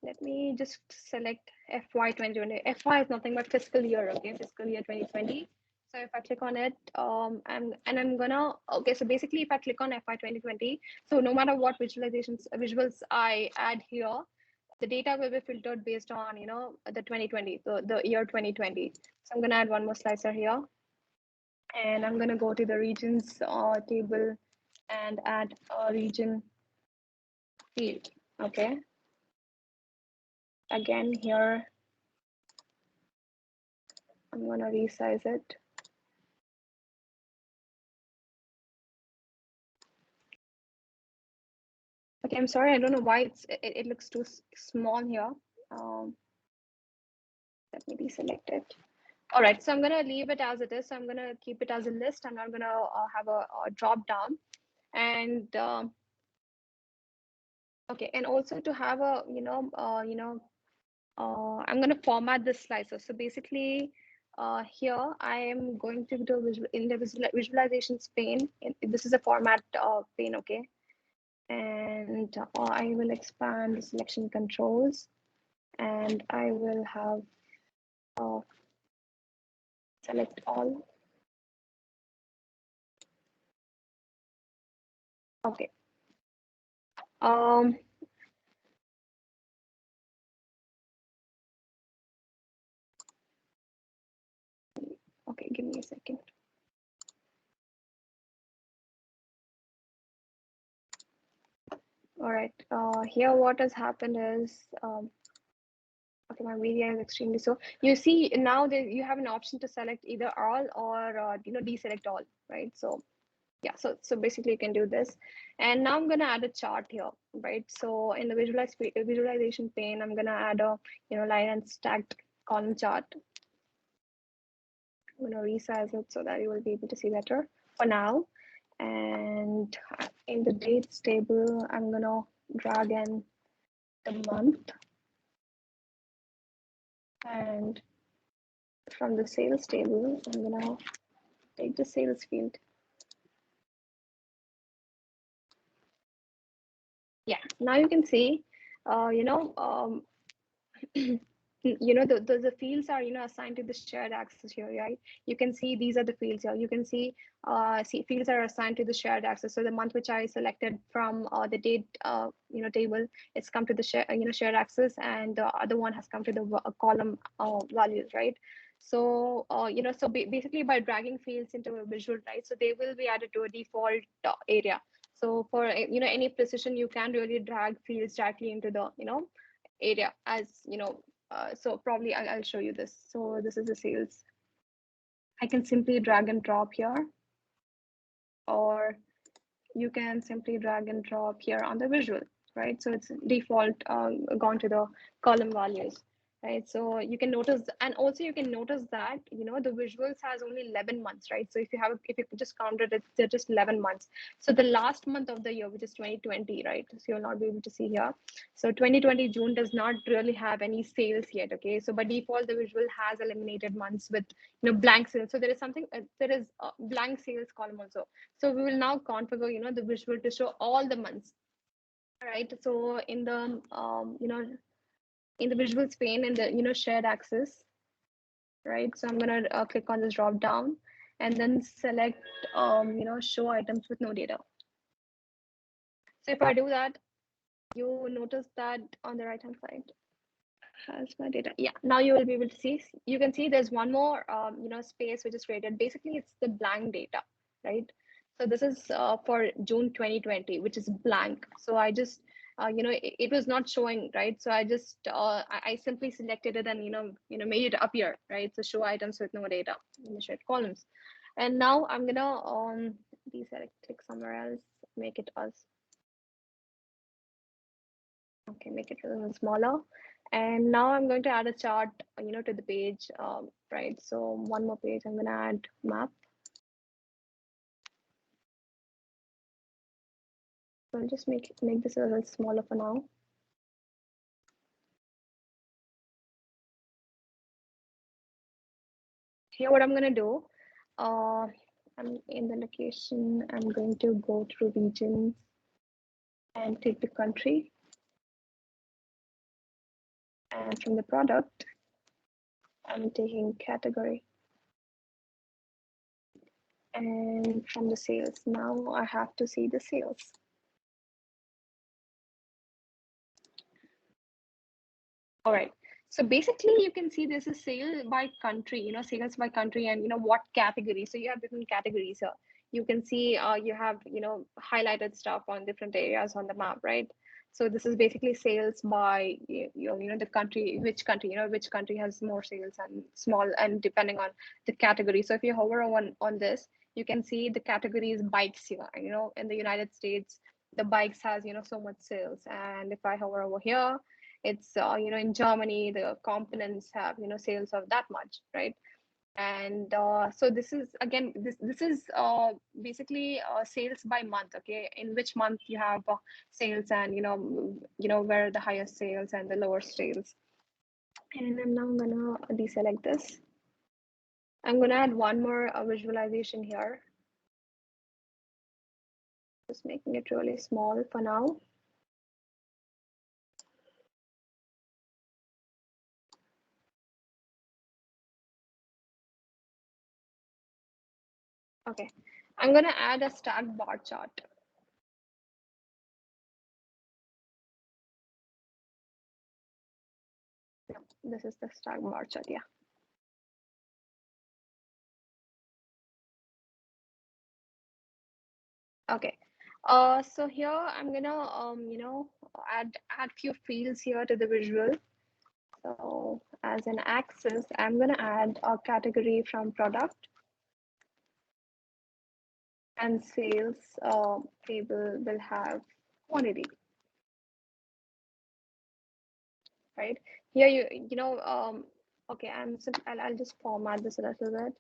let me just select FY 2020. FY is nothing but fiscal year, okay, fiscal year 2020. So if I click on it, I'm gonna, okay, so basically if I click on FY 2020, so no matter what visuals I add here, the data will be filtered based on, the 2020, the year 2020. So I'm gonna add one more slicer here. And I'm gonna go to the regions table and add a region field, okay? Again here, I'm gonna resize it. Okay, I'm sorry, I don't know why it looks too small here. Let me deselect it. All right, so I'm gonna leave it as it is. So I'm gonna keep it as a list. I'm not gonna have a drop down. And okay, and also to have a, I'm gonna format this slicer. So basically, here I am going to do in the visualizations pane. This is a format pane, okay? And I will expand the selection controls, and I will have select all. Okay. me a second. All right, here what has happened is, okay, my media is extremely so. You see now that you have an option to select either all or deselect all, right? So yeah, so basically you can do this. And now I'm going to add a chart here, right? So in the visualization pane, I'm going to add a line and stacked column chart. I'm going to resize it so that you will be able to see better for now. And in the dates table, I'm going to drag in the month. And from the sales table, I'm going to take the sales field. Yeah, now you can see, the fields are assigned to the shared access here, right? You can see these are the fields here. You can see fields are assigned to the shared access. So the month which I selected from the date table, it's come to the shared access, and the other one has come to the column values, right? So basically by dragging fields into a visual, right, so they will be added to a default area. So for any precision, you can really drag fields directly into the area, as so probably I'll show you this. So this is the sales. I can simply drag and drop here, or you can simply drag and drop here on the visual, right? So it's default gone to the column values, right? So you can notice, and also you can notice that the visuals has only 11 months, right? So if you just counted it, they're just 11 months. So the last month of the year, which is 2020, right? So you'll not be able to see here. So 2020 June does not really have any sales yet, okay? So by default, the visual has eliminated months with blank sales. So there is there is a blank sales column also. So we will now configure the visual to show all the months. All right, so in the in the visuals pane, in the shared access, right? So I'm gonna click on this drop down and then select show items with no data. So if I do that, you notice that on the right hand side has my data. Yeah, now you will be able to see. You can see there's one more space which is created. Basically, it's the blank data, right? So this is for June 2020, which is blank. So I just it was not showing, right? So I just I simply selected it and made it appear, right? So show items with no data in the shared columns. And now I'm gonna deselect, click somewhere else, make it as okay, make it a little smaller. And now I'm going to add a chart, to the page, right? So one more page, I'm going to add map. So I'll just make this a little smaller for now. Here, what I'm going to do, I'm in the location, I'm going to go through regions and take the country. And from the product, I'm taking category. And from the sales, now I have to see the sales. All right. So basically, you can see there's a sale by country, sales by country, and what category. So you have different categories here. You can see you have highlighted stuff on different areas on the map, right? So this is basically sales by the country, which country has more sales and small, and depending on the category. So if you hover on this, you can see the categories bikes here. In the United States, the bikes has so much sales, and if I hover over here, it's in Germany the components have sales of that much, right? And so this is again this is basically sales by month, okay, in which month you have sales, and where are the highest sales and the lower sales. And I'm now gonna deselect this. I'm gonna add one more visualization here, just making it really small for now. Okay, I'm gonna add a stacked bar chart. This is the stacked bar chart, yeah. Okay. So here I'm gonna add few fields here to the visual. So as an axis, I'm gonna add a category from product, and sales table will have quantity, right? Here okay, I'll just format this a little bit.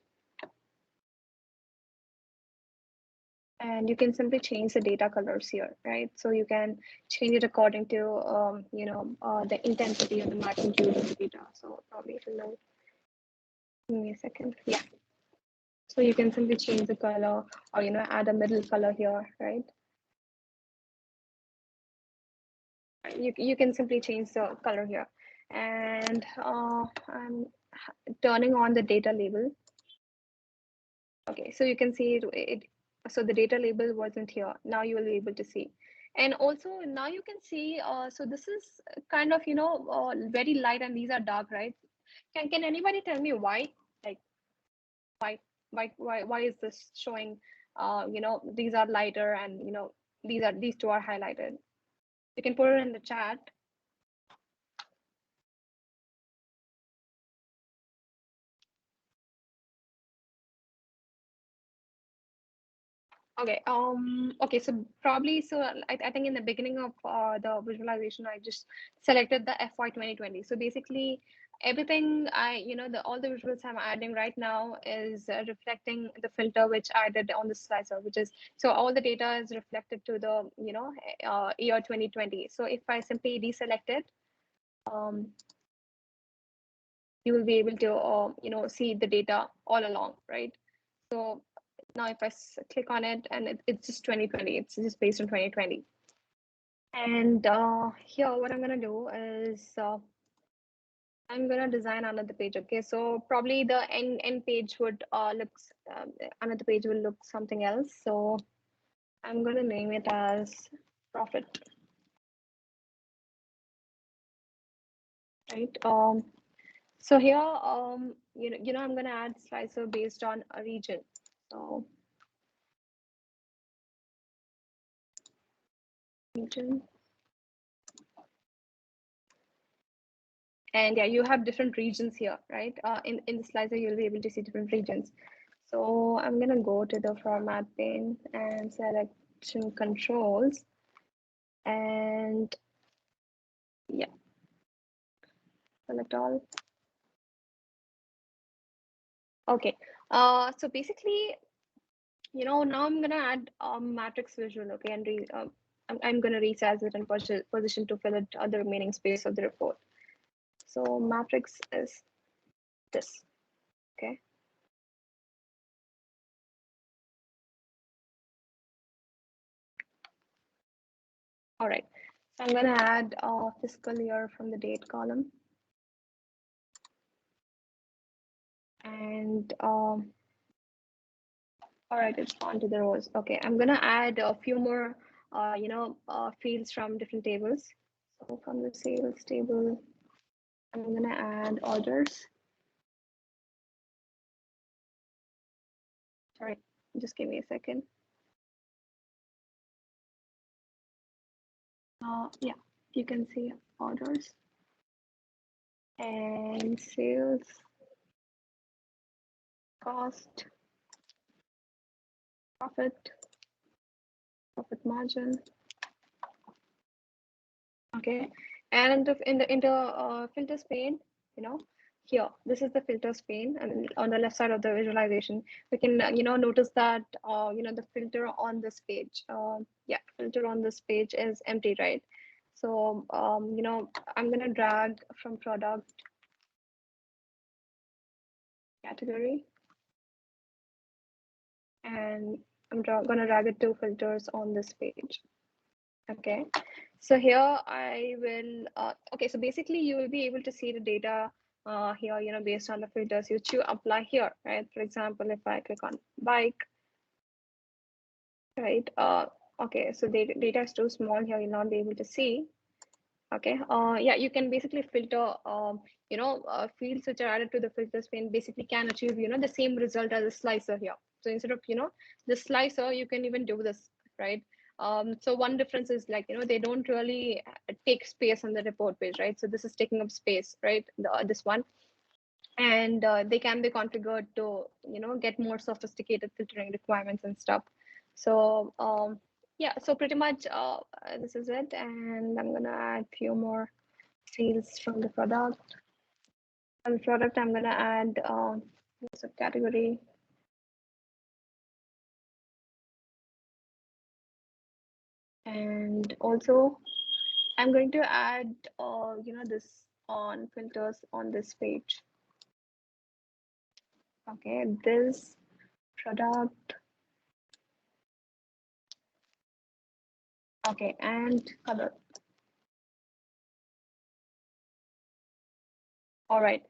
And you can simply change the data colors here, right? So you can change it according to the intensity or the magnitude of the data. So probably it'll load. Give me a second. Yeah. So you can simply change the color, or add a middle color here, right? You can simply change the color here. And I'm turning on the data label. Okay, so you can see it. So the data label wasn't here. Now you will be able to see. And also now you can see, so this is kind of, very light, and these are dark, right? Can anybody tell me why? Like why is this showing, these are lighter, and these two are highlighted? You can put it in the chat. Okay. Okay. So probably, so I think in the beginning of the visualization, I just selected the FY 2020. So basically, everything all the visuals I'm adding right now is reflecting the filter which I did on the slicer, which is, so all the data is reflected to the year 2020. So if I simply deselect it, you will be able to see the data all along, right? So now if I click on it, and it's just 2020, it's just based on 2020. And here what I'm going to do is I'm going to design another page. Okay, so probably the end page would another page will look something else. So I'm going to name it as profit, right? So here I'm going to add slicer based on a region. So region. And yeah, you have different regions here, right? In the slicer, you'll be able to see different regions. So I'm gonna go to the format pane and selection controls, and yeah, select all. Okay. So basically, now I'm gonna add matrix visual. Okay, and I'm gonna resize it and position to fill it the remaining space of the report. So matrix is this. Okay. All right. So I'm gonna add fiscal year from the date column. And all right, it's on to the rows. Okay, I'm gonna add a few more fields from different tables. So from the sales table, I'm gonna add orders. Sorry, just give me a second. Yeah, you can see orders and sales, cost, profit margin. Okay, and in the filters pane, here, this is the filters pane, and on the left side of the visualization, we can notice that the filter on this page, yeah, filter on this page is empty, right? So I'm gonna drag from product category, and I'm gonna drag it to filters on this page. Okay, so here I will, okay, so basically you will be able to see the data here, based on the filters which you apply here, right? For example, if I click on bike, right? Okay, so the data is too small here, you'll not be able to see. Okay, yeah, you can basically filter, fields which are added to the filters pane basically can achieve, the same result as a slicer here. So instead of, the slicer, you can even do this right? So one difference is like, they don't really take space on the report page, right? So this is taking up space, right? This one. And they can be configured to, get more sophisticated filtering requirements and stuff. So yeah, so pretty much this is it. And I'm gonna add a few more fields from the product. On the product, I'm gonna add a category. And also I'm going to add, this on filters on this page. Okay, this product. Okay, and color. All right.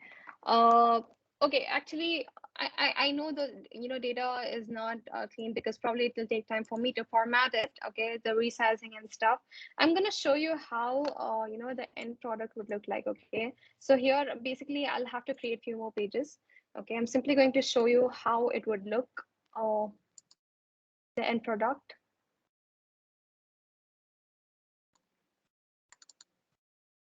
Okay, actually, I know the data is not clean because probably it will take time for me to format it. Okay, the resizing and stuff. I'm gonna show you how the end product would look like. Okay, so here basically I'll have to create a few more pages. Okay, I'm simply going to show you how it would look. The end product.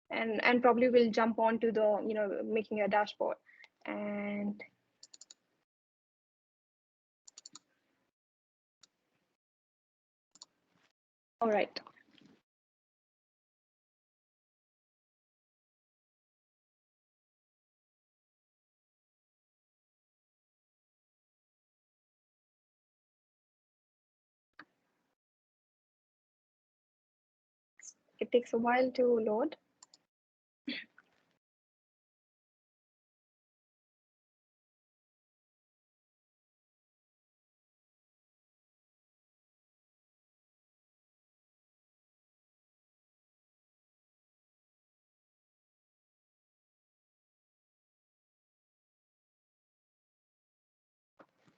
And probably we'll jump on to the making a dashboard. And all right. It takes a while to load.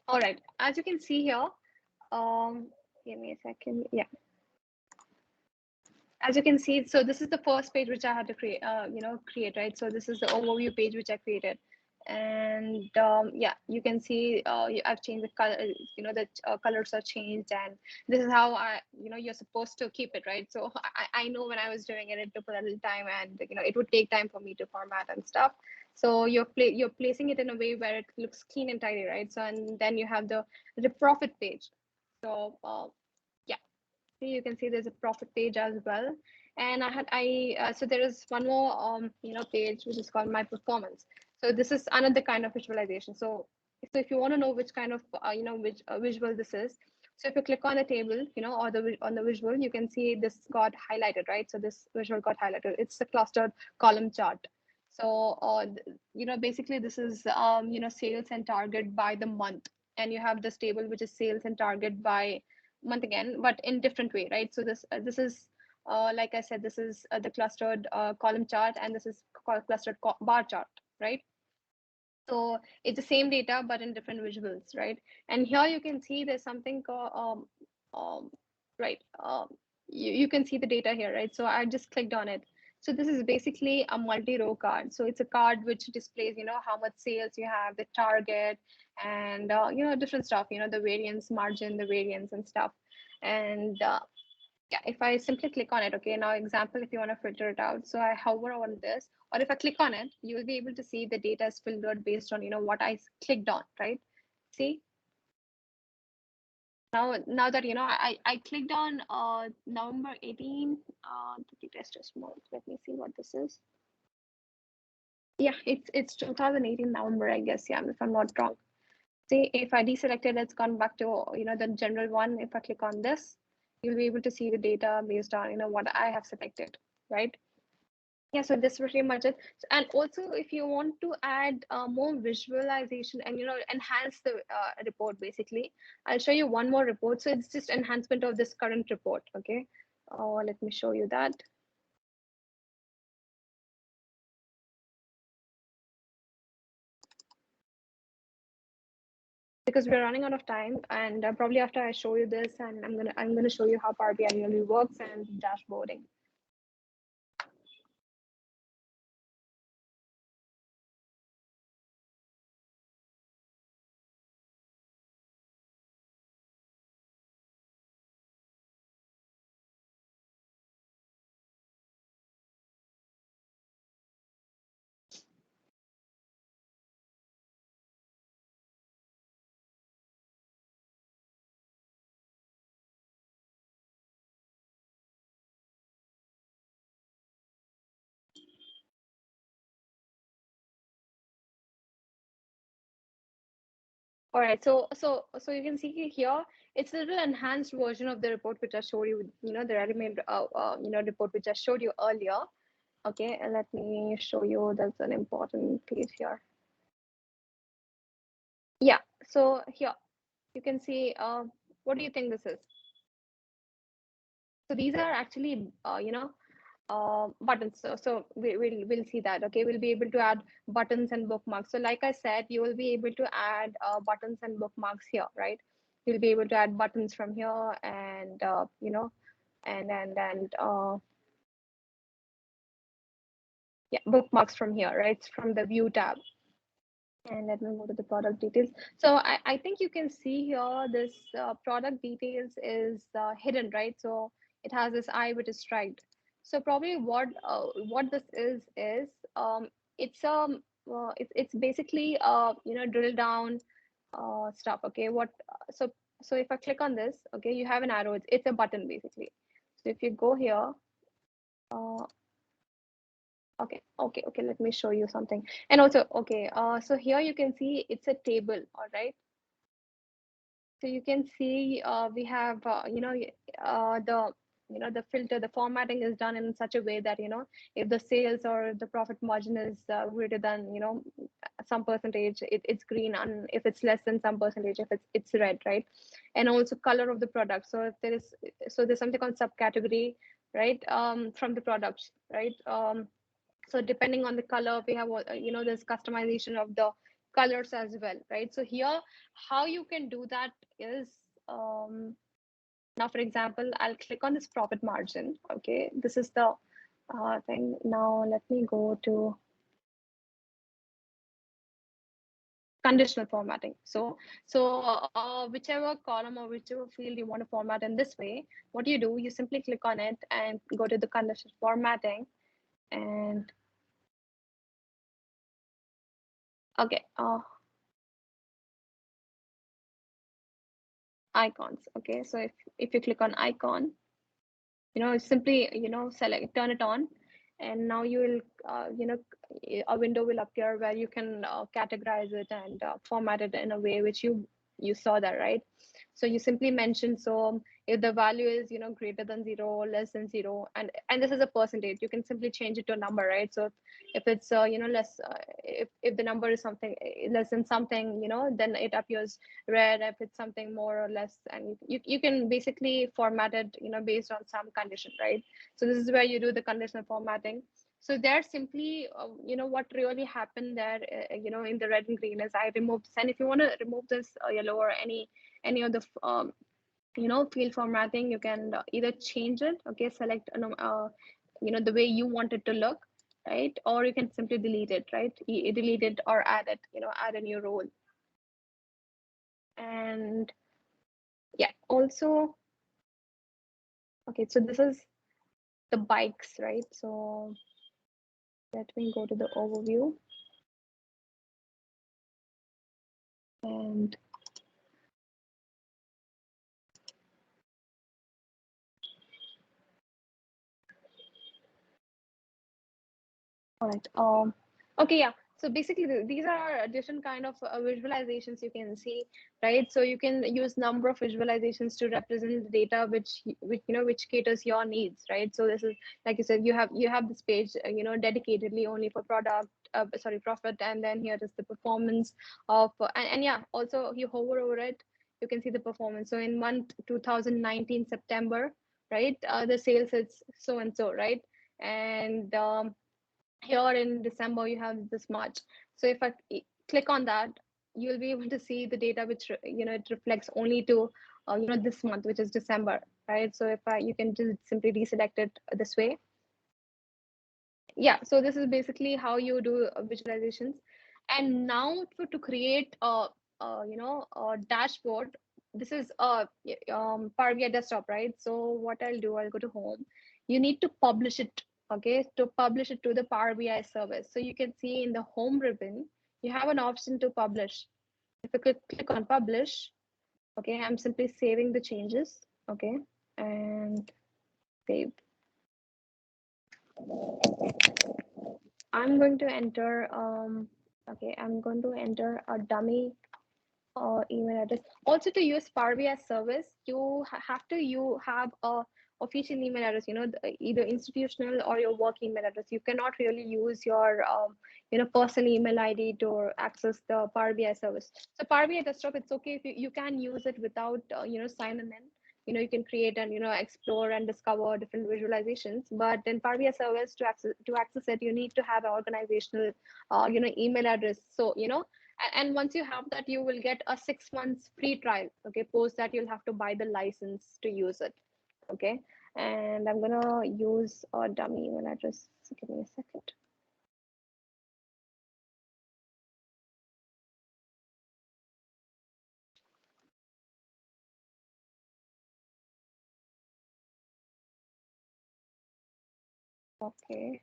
All right, as you can see here, give me a second. Yeah, as you can see, so this is the first page which I had to create, right? So this is the overview page which I created. And yeah, you can see I've changed the color, the colors are changed, and this is how you're supposed to keep it, right? So I know when I was doing it, it took a little time, and it would take time for me to format and stuff. So you're placing it in a way where it looks clean and tidy, right? So, and then you have the profit page. So yeah, you can see there's a profit page as well. And so there is one more page which is called my performance. So this is another kind of visualization. So if you want to know which kind of which visual this is, so if you click on the table, or on the visual, you can see this got highlighted, right? So this visual got highlighted. It's a clustered column chart. So basically this is sales and target by the month, and you have this table which is sales and target by month again, but in different way, right? So this is like I said, this is the clustered column chart, and this is called clustered bar chart, right? So it's the same data but in different visuals, right? And here you can see there's something called right, you can see the data here, right? So I just clicked on it. So this is basically a multi-row card. So it's a card which displays how much sales you have, the target, and different stuff, the variance margin, the variance and stuff. And yeah, if I simply click on it, okay, now example, if you want to filter it out, so I hover on this, or if I click on it, you will be able to see the data is filtered based on what I clicked on, right? See, now that I clicked on November 18, the data is just small. Let me see what this is. Yeah, it's 2018 November, I guess. Yeah, if I'm not wrong. See, if I deselected, it's gone back to the general one. If I click on this, you'll be able to see the data based on what I have selected, right? Yeah, so this is pretty much it. And also, if you want to add more visualization and enhance the report, basically, I'll show you one more report. So it's just enhancement of this current report. Okay, let me show you that. Because we're running out of time, and probably after I show you this, and I'm gonna show you how Power BI really works and dashboarding. All right, so you can see here, it's a little enhanced version of the report which I showed you, the ready-made, report which I showed you earlier. Okay, and let me show you, that's an important piece here. Yeah, so here, you can see, what do you think this is? So these are actually, buttons. So we'll see that. Okay, we'll be able to add buttons and bookmarks. So like I said, you will be able to add buttons and bookmarks here, right? You'll be able to add buttons from here, and yeah, bookmarks from here, right? From the view tab. And let me go to the product details. So I think you can see here this product details is hidden, right? So it has this eye which is striped. So probably what this is it's basically drill down stuff. Okay, so if I click on this, okay, you have an arrow. It's a button basically. So if you go here, uh, okay, let me show you something. And also, okay, so here you can see it's a table. All right, so you can see we have the filter, the formatting is done in such a way that if the sales or the profit margin is greater than some percentage, it's green, and if it's less than some percentage, if it's red, right? And also color of the product. So if there's something called subcategory, right, from the products, right? So depending on the color, we have there's customization of the colors as well, right? So here, how you can do that is, now for example, I'll click on this profit margin. Okay, this is the thing. Now let me go to conditional formatting. So whichever column or whichever field you want to format in this way, what you do, you simply click on it and go to the conditional formatting. And okay, icons. Okay, so if you click on icon, simply select, turn it on, and now you will a window will appear where you can categorize it and format it in a way which you saw that, right? So you simply mention, so if the value is greater than 0, less than 0, and this is a percentage, you can simply change it to a number, right? So if it's less, if the number is something less than something, then it appears red. If it's something more or less, and you can basically format it based on some condition, right? So this is where you do the conditional formatting. So there simply what really happened there, in the red and green, is I removed this. And if you want to remove this yellow or any of the field formatting, you can either change it, okay, select the way you want it to look, right? Or you can simply delete it, right? Delete it or add it, add a new role. And yeah, also, okay, so this is the bikes, right? So let me go to the overview. And all right, okay, yeah, so basically these are different kind of visualizations you can see, right? So you can use number of visualizations to represent the data which caters your needs, right? So this is, like you said, you have this page dedicatedly only for product, profit, and then here is the performance of and yeah, also you hover over it, you can see the performance. So in month 2019 September, right, the sales is so and so, right? And here in December you have this much. So if I click on that, you'll be able to see the data which it reflects only to this month, which is December, right? So if you can just simply deselect it this way. Yeah, so this is basically how you do visualizations. And now to create a dashboard, this is Power BI desktop, right? So what I'll do, I'll go to home. You need to publish it, okay, to publish it to the Power BI service. So you can see in the home ribbon, you have an option to publish. If you click on publish, okay, I'm simply saving the changes, okay, and save. I'm going to enter okay, I'm going to enter a dummy email address. Also, to use Power BI service, you have to have a official email address. Either institutional or your work email address. You cannot really use your personal email ID to access the Power BI service. So Power BI desktop, it's okay if you can use it without signing in. You can create and explore and discover different visualizations. But in Power BI service, to access it, you need to have an organizational email address. So and once you have that, you will get a 6 months free trial. Okay, post that you'll have to buy the license to use it. Okay, and I'm gonna use a dummy email address. So give me a second. Okay.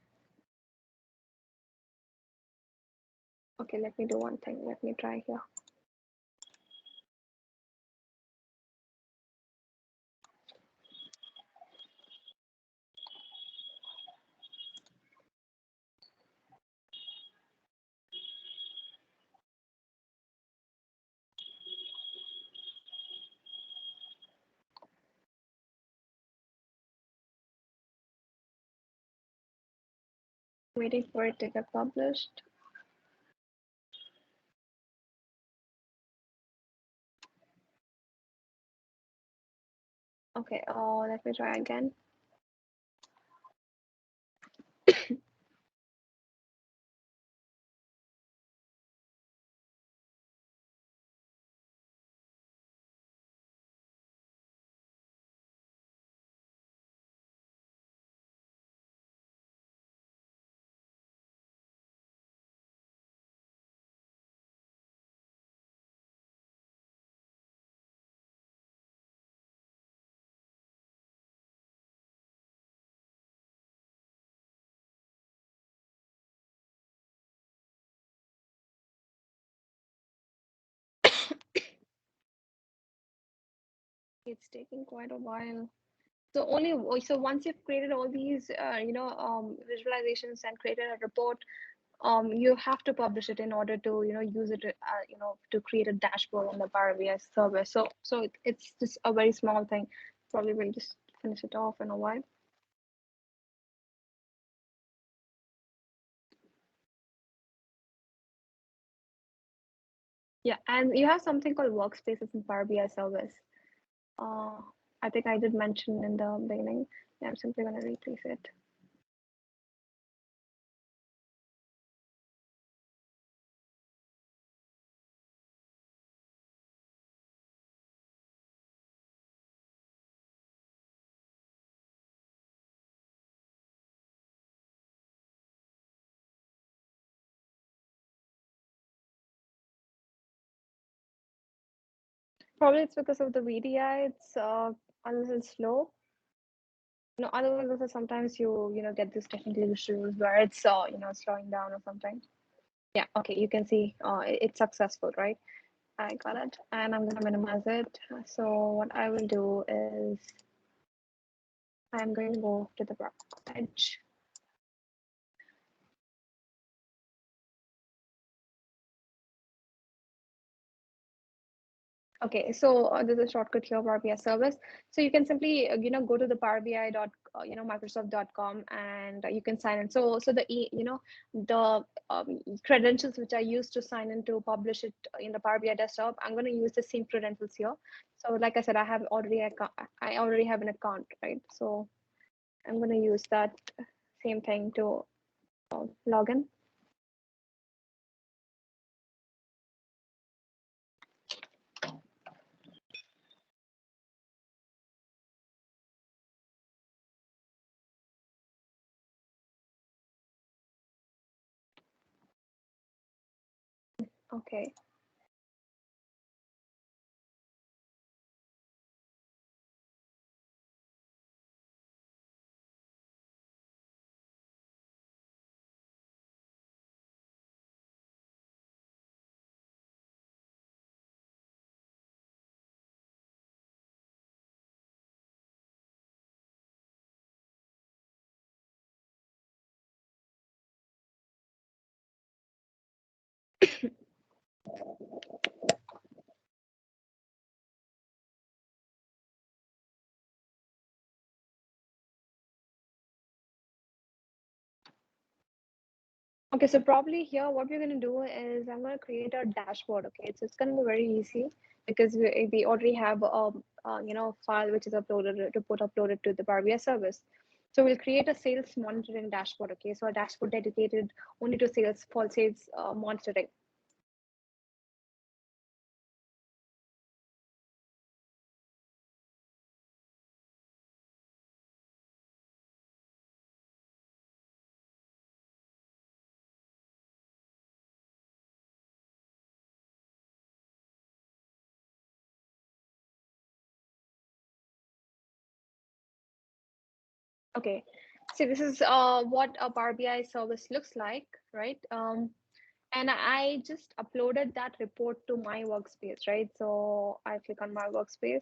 Okay, let me do one thing. Let me try here. Waiting for it to get published. Okay, let me try again. It's taking quite a while. So once you've created all these visualizations and created a report, you have to publish it in order to use it to create a dashboard on the Power BI server. So it's just a very small thing. Probably we'll just finish it off in a while. Yeah, and you have something called workspaces in Power BI service. I think I did mention in the beginning. Yeah, I'm simply going to replace it. Probably it's because of the VDI. It's a little slow. Otherwise also sometimes you get these technical issues where it's slowing down or something. Yeah, okay, you can see it's successful, right? I got it, and I'm gonna minimize it. So what I will do is I'm going to go to the edge. Okay, so there's a shortcut here, Power BI service. So you can simply go to the Power BI dot Microsoft.com, and you can sign in. So the credentials which I used to sign in to publish it in the Power BI desktop, I'm going to use the same credentials here. So like I said, I already have an account, right? So I'm going to use that same thing to log in. Okay. Okay, so probably here what we're going to do is I'm going to create a dashboard. Okay, so it's going to be very easy because we already have file which is uploaded, report uploaded to the Power BI service. So we'll create a sales monitoring dashboard. Okay, so a dashboard dedicated only to sales for sales monitoring. Okay, so this is what a Power BI service looks like, right? And I just uploaded that report to my workspace, right? So I click on my workspace.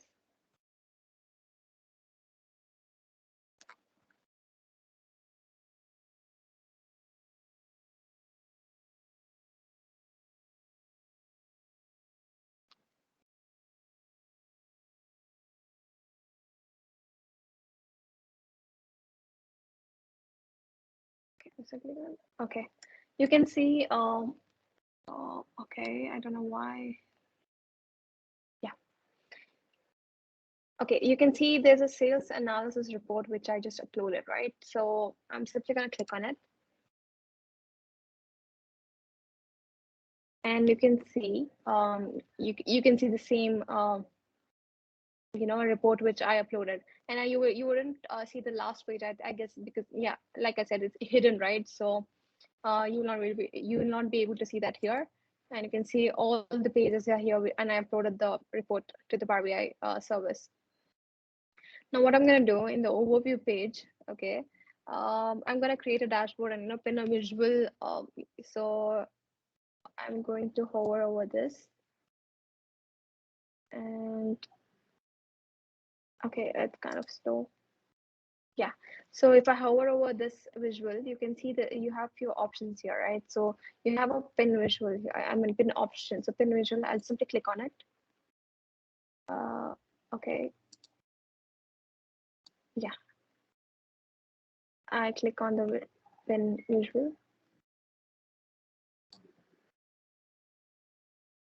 Okay, you can see, okay, I don't know why. Yeah. Okay, you can see there's a sales analysis report, which I just uploaded, right? So I'm simply gonna click on it. And you can see, you can see the same, report which I uploaded. And you wouldn't see the last page, I guess, because yeah, like I said, it's hidden, right? So you will not be able to see that here. And you can see all the pages are here, and I uploaded the report to the Power BI service. Now what I'm going to do in the overview page, okay, I'm going to create a dashboard and pin a visual. So I'm going to hover over this, and okay, it's kind of slow. Yeah, so if I hover over this visual, you can see that you have few options here, right? So you have a pin visual here. I mean pin option. So pin visual, I'll simply click on it. Okay, yeah, I click on the pin visual.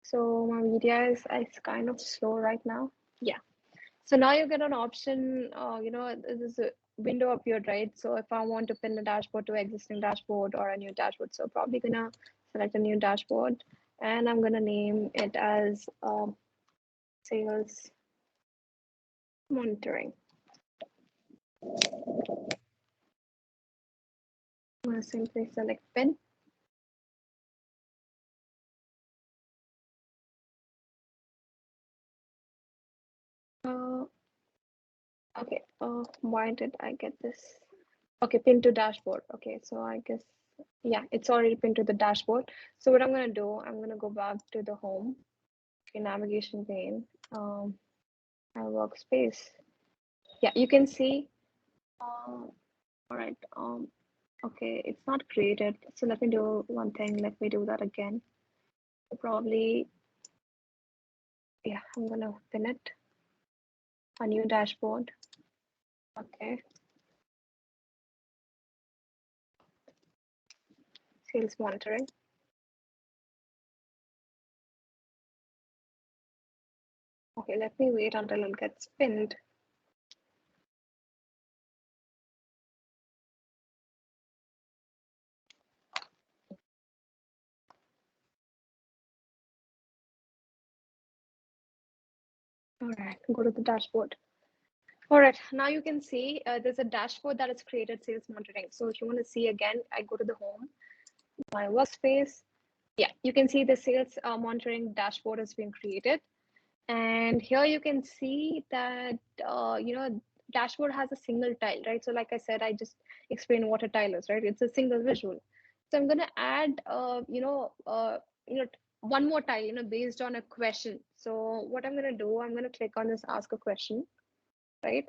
So my media is kind of slow right now. Yeah. So now you get an option, this is a window appeared, right? So if I want to pin a dashboard to existing dashboard or a new dashboard, so probably gonna select a new dashboard, and I'm gonna name it as sales monitoring. I'm gonna simply select pin. Okay, why did I get this? Okay, pin to dashboard. Okay, so I guess, yeah, it's already pinned to the dashboard. So what I'm gonna do, I'm gonna go back to the home, okay, navigation pane, my workspace. Yeah, you can see, all right, okay, it's not created. So let me do one thing. Let me do that again. Probably, yeah, I'm gonna pin it, a new dashboard. Okay, sales monitoring. Okay, let me wait until it gets pinned. All right, go to the dashboard. All right, now you can see there's a dashboard that is created sales monitoring. So if you want to see again, I go to the home, my workspace. Yeah, you can see the sales monitoring dashboard has been created. And here you can see that, dashboard has a single tile, right? So like I said, I just explained what a tile is, right? It's a single visual. So I'm going to add, one more tile, based on a question. So what I'm going to do, I'm going to click on this ask a question, right?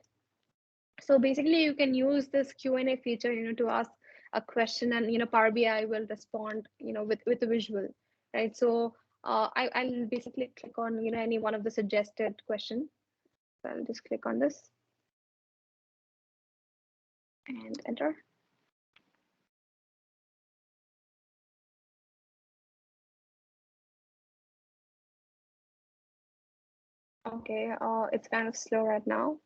So basically you can use this Q&A feature, to ask a question, and, Power BI will respond, with a visual, right? So I'll basically click on, any one of the suggested question. So I'll just click on this and enter. Okay, it's kind of slow right now.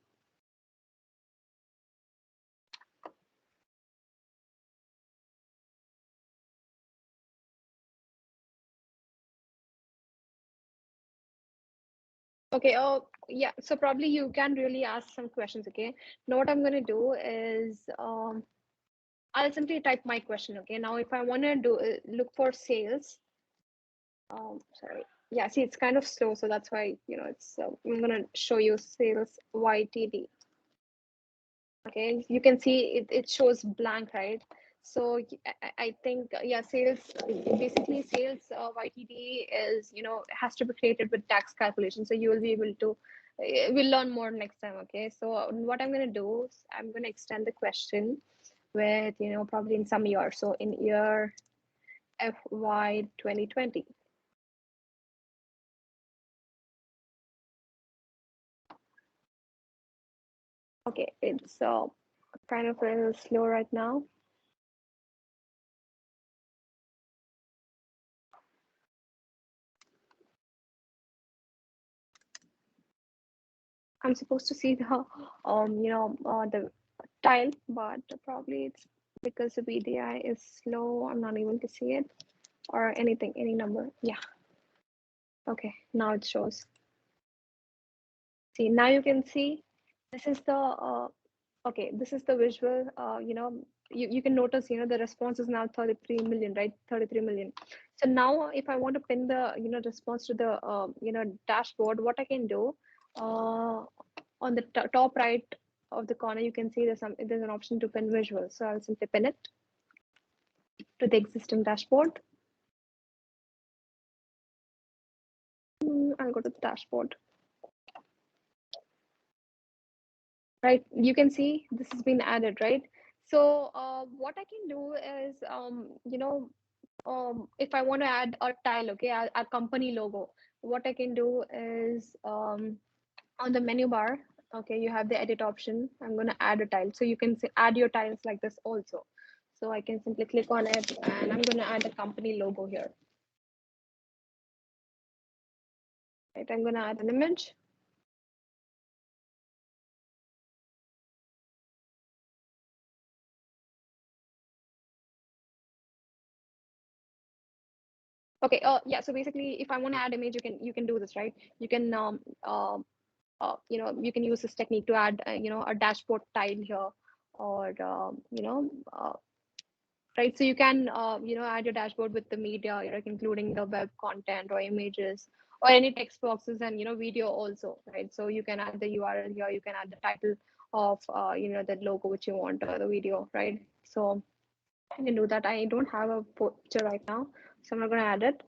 Okay, oh yeah, so probably you can really ask some questions, okay? Now what I'm gonna do is I'll simply type my question, okay? Now if I wanna do look for sales, sorry, yeah, see it's kind of slow, so that's why, you know, it's I'm gonna show you sales YTD. Okay, you can see it shows blank, right? So I think yeah, sales basically sales YTD is, you know, has to be created with tax calculation, so you will be able to we'll learn more next time. Okay, so what I'm going to do is I'm going to extend the question with, you know, probably in some year, so in year FY 2020. Okay, it's kind of a little slow right now. I'm supposed to see the the tile, but probably it's because the VDI is slow. I'm not able to see it or anything, any number. Yeah. Okay, now it shows. See, now you can see this is the okay, this is the visual. You can notice, you know, the response is now 33 million, right? 33 million. So now if I want to pin the, you know, response to the dashboard, what I can do on the top right of the corner, you can see there's an option to pin visual. So I'll simply pin it to the existing dashboard. I'll go to the dashboard. Right, you can see this has been added, right? So what I can do is, if I want to add a tile, okay, a company logo, what I can do is on the menu bar, okay, you have the edit option. I'm going to add a tile. So you can add your tiles like this also. So I can simply click on it and I'm going to add a company logo here. Right, I'm going to add an image. Okay, yeah, so basically if I want to add image, you can do this, right? You can you can use this technique to add a dashboard tile here, or right, so you can add your dashboard with the media, like including the web content or images or any text boxes and video also, right? So you can add the URL here, you can add the title of the logo which you want, or the video, right? So I can do that. I don't have a picture right now, so I'm not going to add it.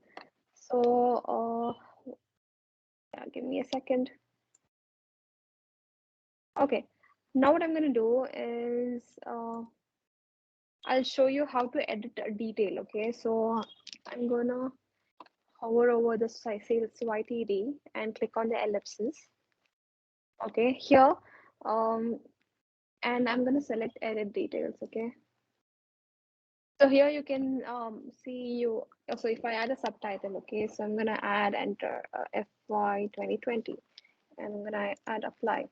So yeah, give me a second. Okay, now what I'm going to do is I'll show you how to edit a detail. Okay, so I'm going to hover over the sales YTD and click on the ellipses. Okay, here, and I'm going to select edit details. Okay, so here you can see you. So if I add a subtitle, okay, so I'm going to add enter FY 2020 and I'm going to add apply.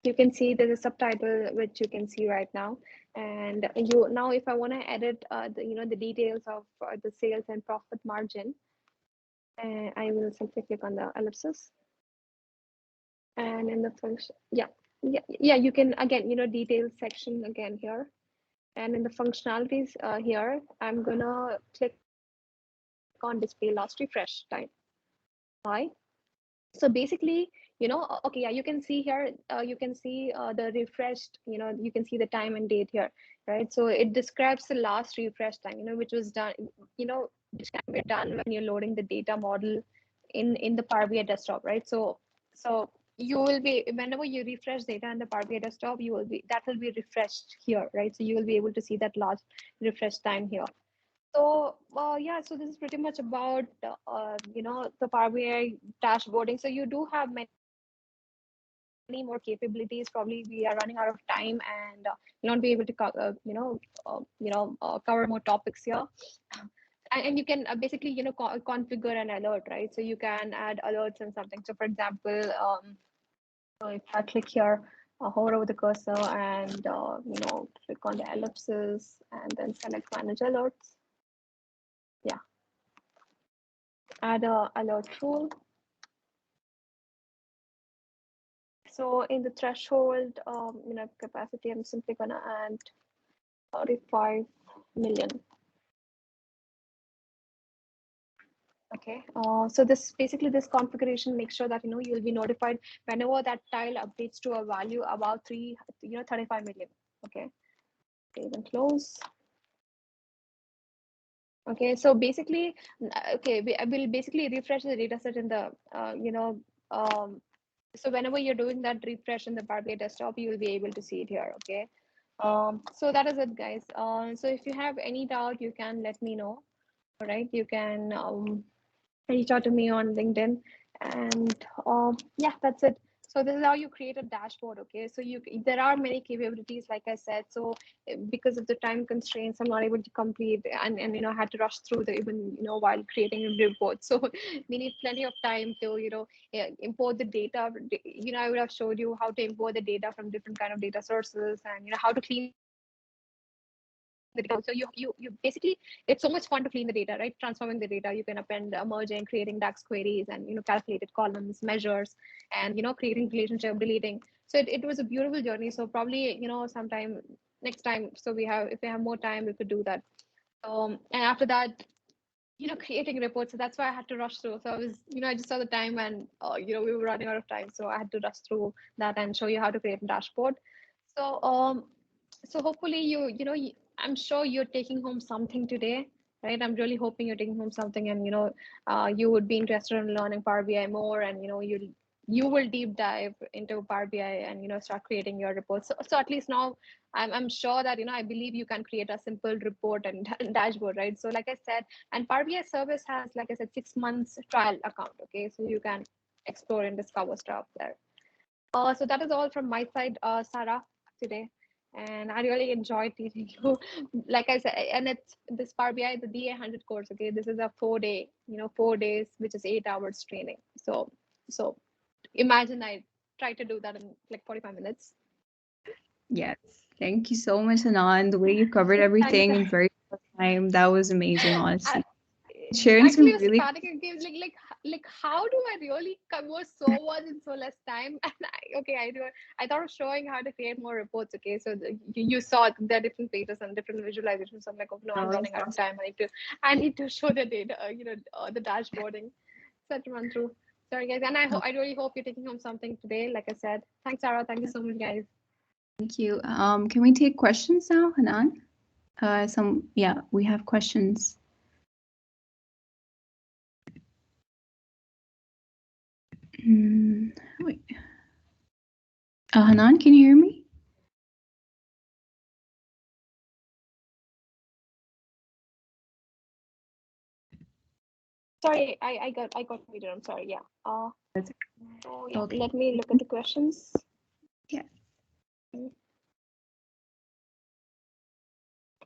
You can see there's a subtitle which you can see right now, and you now if I want to edit the details of the sales and profit margin, I will simply click on the ellipsis, and in the function, yeah, you can again details section again here, and in the functionalities here I'm gonna click on display last refresh time. Why? So basically, okay, yeah, you can see here, you can see the refreshed, you can see the time and date here, right? So it describes the last refresh time, which was done, which can be done when you're loading the data model in the Power BI desktop, right? So you will be, whenever you refresh data in the Power BI desktop, that will be refreshed here, right? So you will be able to see that last refresh time here. So yeah, so this is pretty much about the Power BI dashboarding. So you do have many more capabilities. Probably we are running out of time and will not be able to cover more topics here. and you can basically, configure an alert, right? So you can add alerts and something. So for example, so if I click here, hover over the cursor and click on the ellipsis and then select manage alerts. Yeah, add a alert rule. So in the threshold, capacity, I'm simply gonna add 35 million. Okay, so this configuration makes sure that you'll be notified whenever that tile updates to a value about 35 million. Okay, save and close. Okay, so basically, I will basically refresh the data set in the so whenever you're doing that refresh in the Power BI desktop, you will be able to see it here. Okay, so that is it, guys. So if you have any doubt, you can let me know. All right, you can reach out to me on LinkedIn, and yeah, that's it. So this is how you create a dashboard. Okay, so there are many capabilities, like I said. So because of the time constraints, I'm not able to complete, and had to rush through the even while creating a report. So we need plenty of time to import the data. I would have showed you how to import the data from different kind of data sources, and how to clean the data. So you basically, it's so much fun to clean the data, right? Transforming the data, you can append, merging, creating DAX queries, and calculated columns, measures, and creating relationship, deleting. So it was a beautiful journey. So probably sometime next time, so if we have more time, we could do that. And after that, creating reports. So that's why I had to rush through. So I was, I just saw the time, and we were running out of time, so I had to rush through that and show you how to create a dashboard. So hopefully I'm sure you're taking home something today, right? I'm really hoping you're taking home something, and you would be interested in learning Power BI more, and you will deep dive into Power BI and start creating your reports. So at least now I'm sure that I believe you can create a simple report and dashboard, right? So like I said, and Power BI service has, like I said, 6 months trial account. Okay, so you can explore and discover stuff there. So that is all from my side, Sarah, today. And I really enjoyed teaching you. Like I said, and it's this Power BI, the DA100 course. Okay, this is a 4-day, 4 days, which is 8 hours training. So imagine I tried to do that in like 45 minutes. Yes, thank you so much, Hanan. The way you covered everything in very short time, that was amazing, honestly. Sharing some Actually, I was really panicking. Like, how do I really cover so much in so less time? And I thought of showing how to create more reports. Okay, so you saw the different pages and different visualizations. I'm like, oh no, I'm running out of time. I need to show the data. The dashboarding. So I had to run through. Sorry, guys, and I really hope you're taking home something today. Like I said, thanks, Sarah. Thank you so much, guys. Thank you. Can we take questions now, Hanan? We have questions. Wait. Hanan, can you hear me? Sorry, I got muted. I'm sorry. Yeah. Okay. Let me look at the questions. Yeah.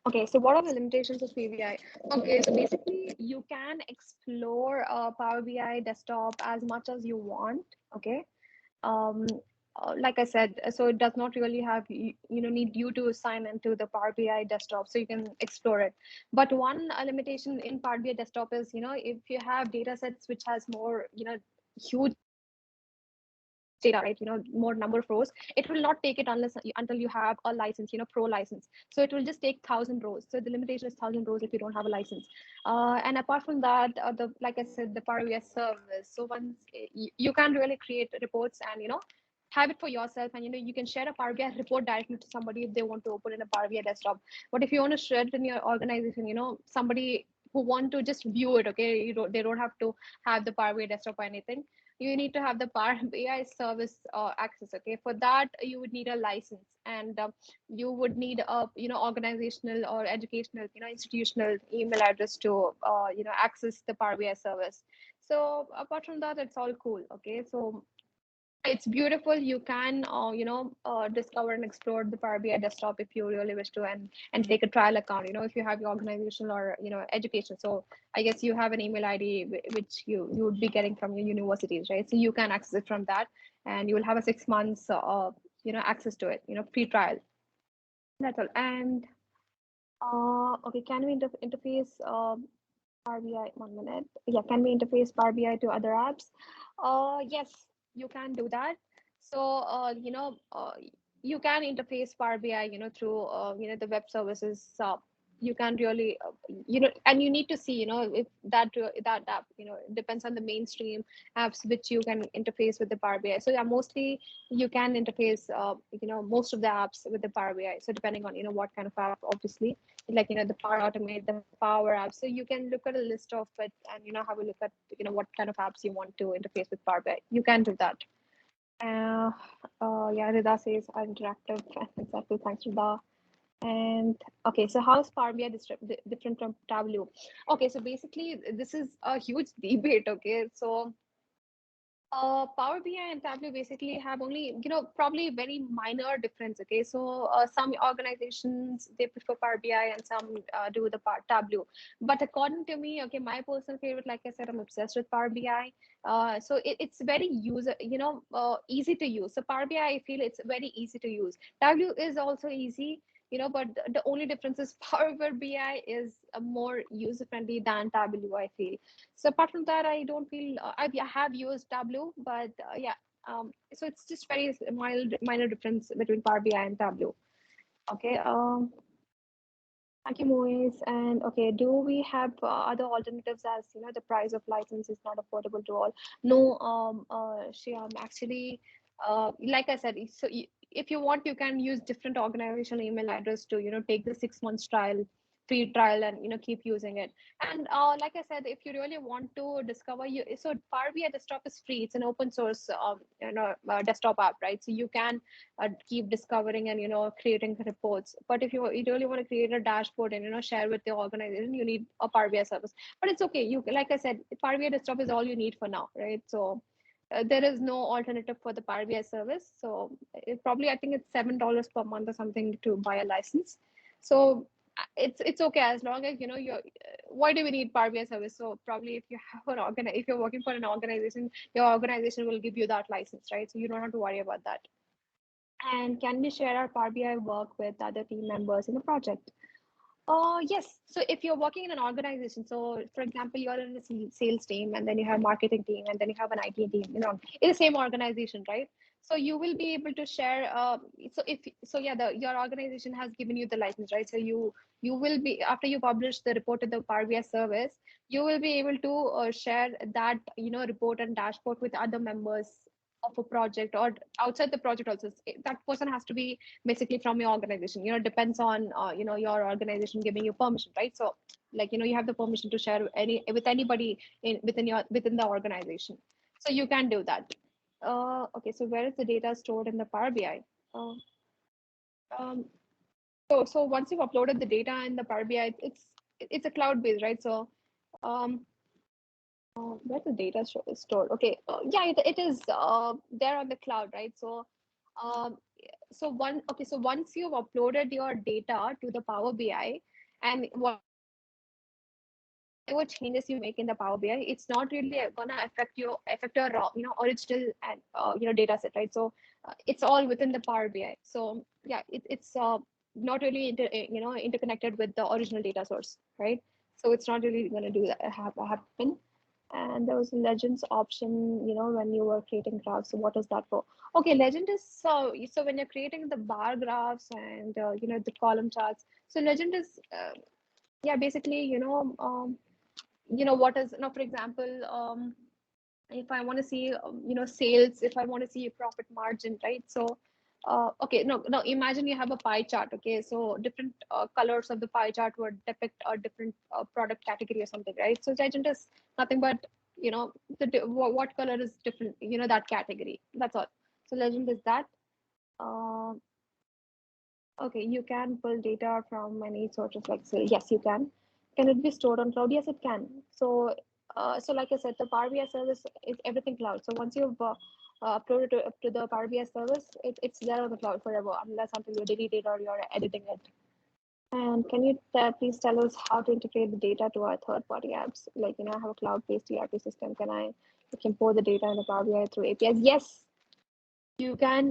Okay, so what are the limitations of PBI? Okay, so basically you can explore Power BI desktop as much as you want. Okay, like I said, so it does not really have need you to sign into the Power BI desktop, so you can explore it. But one limitation in Power BI desktop is if you have data sets which has more huge data, right? More number of rows, it will not take it until you have a license, pro license. So it will just take 1,000 rows. So the limitation is 1,000 rows if you don't have a license. And apart from that, like I said, the Power BI service. So once you can really create reports and have it for yourself, and you can share a Power BI report directly to somebody if they want to open in a Power BI desktop. But if you want to share it in your organization, somebody who want to just view it, okay, they don't have to have the Power BI desktop or anything. You need to have the Power BI service access. Okay, for that you would need a license, and you would need a organizational or educational institutional email address to access the Power BI service. So apart from that, it's all cool. Okay, so It's beautiful. You can, discover and explore the Power BI desktop if you really wish to, and take a trial account. If you have your organizational or education. So I guess you have an email ID which you would be getting from your universities, right? So you can access it from that, and you will have a 6 months access to it. Free trial. That's all. And okay, can we interface Power BI? 1 minute. Yeah, can we interface Power BI to other apps? Yes, you can do that. So you can interface Power BI, through the web services. You can really and you need to see, if that app, it depends on the mainstream apps which you can interface with the Power BI. So yeah, mostly you can interface most of the apps with the Power BI. So depending on what kind of app, obviously, like the Power Automate, the Power Apps. So you can look at a list of it and have a look at what kind of apps you want to interface with Power BI. You can do that. Yeah, Rida says interactive. Exactly. Thanks, Rida. And okay, so how is Power BI different from Tableau? Okay, so basically this is a huge debate. Okay, so Power BI and Tableau basically have only, probably very minor difference. Okay, so some organizations they prefer Power BI and some do the Tableau. But according to me, okay, my personal favorite, like I said, I'm obsessed with Power BI. So it's very easy to use. So Power BI, I feel it's very easy to use. Tableau is also easy, but the only difference is Power BI is more user friendly than Tableau, I feel. So apart from that, I don't feel I have used Tableau, but yeah. So it's just very minor difference between Power BI and Tableau. Okay. Thank you, Moise. And okay, do we have other alternatives, as the price of license is not affordable to all? No, Shyam, actually, like I said, so if you want, you can use different organizational email address to take the 6 months free trial, and keep using it. And like I said, if you really want to discover, so Power BI desktop is free. It's an open source desktop app, right? So you can keep discovering and creating reports. But if you really want to create a dashboard and share with the organization, you need a Power BI service. But it's okay. You, like I said, Power BI desktop is all you need for now, right? So there is no alternative for the Power BI service. So probably I think it's $7 per month or something to buy a license. So it's okay, as long as you're why do we need Power BI service? So probably if you have if you're working for an organization, your organization will give you that license, right? So you don't have to worry about that. And can we share our Power BI work with other team members in the project? Yes. So if you're working in an organization, so for example, you're in a sales team, and then you have marketing team, and then you have an IT team, in the same organization, right? So you will be able to share. Yeah, your organization has given you the license, right? So you will be, after you publish the report to the Power BI service, you will be able to share that report and dashboard with other members of a project, or outside the project also. That person has to be basically from your organization. Depends on your organization giving you permission, right? So like you have the permission to share with anybody within the organization, so you can do that. Okay, so where is the data stored in the Power BI? uh, um, so once you've uploaded the data in the Power BI, it's a cloud based, right? So um, where the data is stored? Okay, yeah, it is there on the cloud, right? So um, so once you've uploaded your data to the Power BI, and whatever changes you make in the Power BI, it's not really gonna affect your raw, original and data set, right? So it's all within the Power BI. So yeah, it's not really interconnected with the original data source, right? So it's not really gonna do that happen. And there was a legends option, when you were creating graphs. So what is that for? Okay, legend is so when you're creating the bar graphs and the column charts. So legend is yeah, basically what is, for example, if I want to see sales, if I want to see a profit margin, right? So okay, no, imagine you have a pie chart. Okay, so different colors of the pie chart would depict a different product category or something, right? So legend is nothing but what color is different, that category. That's all. So legend is that. uh, Okay, you can pull data from many sources like say, yes, you can. Can it be stored on cloud? Yes, it can. So like I said, the Power BI service is everything cloud. So once you've upload it to the Power BI service, it's there on the cloud forever unless until you delete it or you're editing it. And can you please tell us how to integrate the data to our third-party apps? Like, I have a cloud-based ERP system. Can I import the data in the Power BI through APIs? Yes, you can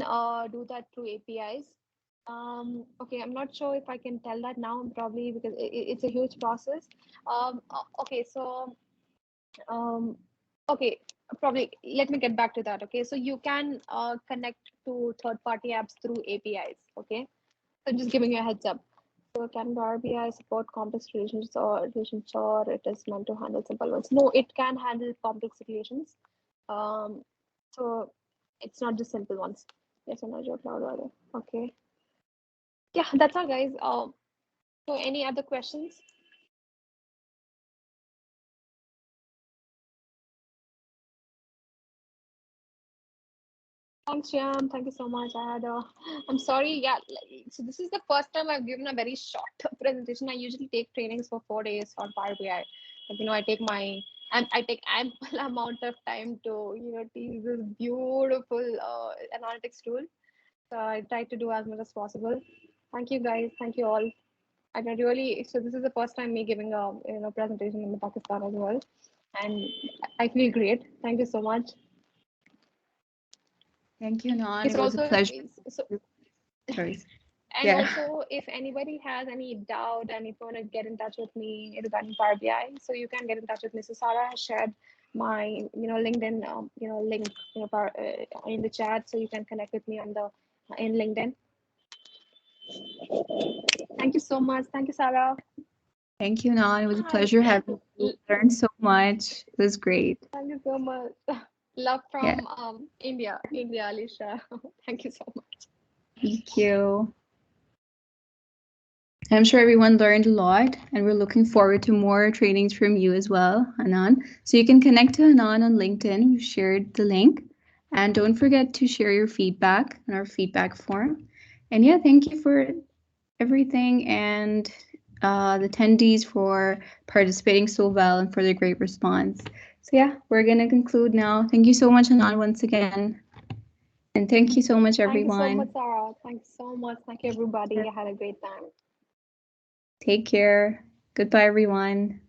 do that through APIs. Okay, I'm not sure if I can tell that now, probably because it's a huge process. Okay, so okay, probably let me get back to that. Okay, so you can connect to third-party apps through APIs. Okay, so just giving you a heads up. So can Power BI support complex relations or it is meant to handle simple ones? No, it can handle complex relations. So it's not just simple ones. Yes, or no, Azure Cloud. Okay. Yeah, that's all, guys. So any other questions? Thanks, Shyam. Thank you so much. I'm sorry. Yeah, so this is the first time I've given a very short presentation. I usually take trainings for 4 days on Power BI. Like, I take ample amount of time to, teach this beautiful analytics tool. So I try to do as much as possible. Thank you, guys. Thank you all. So this is the first time me giving a presentation in Pakistan as well, and I feel great. Thank you so much. Thank you, Hanan. It was a pleasure. Sorry. And also, if anybody has any doubt and if you want to get in touch with me regarding Power BI, so you can get in touch with me. So Sarah has shared my, LinkedIn, link, in the chat, so you can connect with me in LinkedIn. Thank you so much. Thank you, Sarah. Thank you, Hanan. It was a pleasure having you. Learned so much. It was great. Thank you so much. Love from India, Alicia. Thank you so much. Thank you. I'm sure everyone learned a lot, and we're looking forward to more trainings from you as well, Hanan. So you can connect to Hanan on LinkedIn. We've shared the link. And don't forget to share your feedback in our feedback form. And yeah, thank you for everything, and the attendees for participating so well and for the great response. So yeah, we're going to conclude now. Thank you so much, Hanan, once again. And thank you so much, everyone. Thank you so much, Sarah. Thanks so much. Thank you, everybody. I had a great time. Take care. Goodbye, everyone.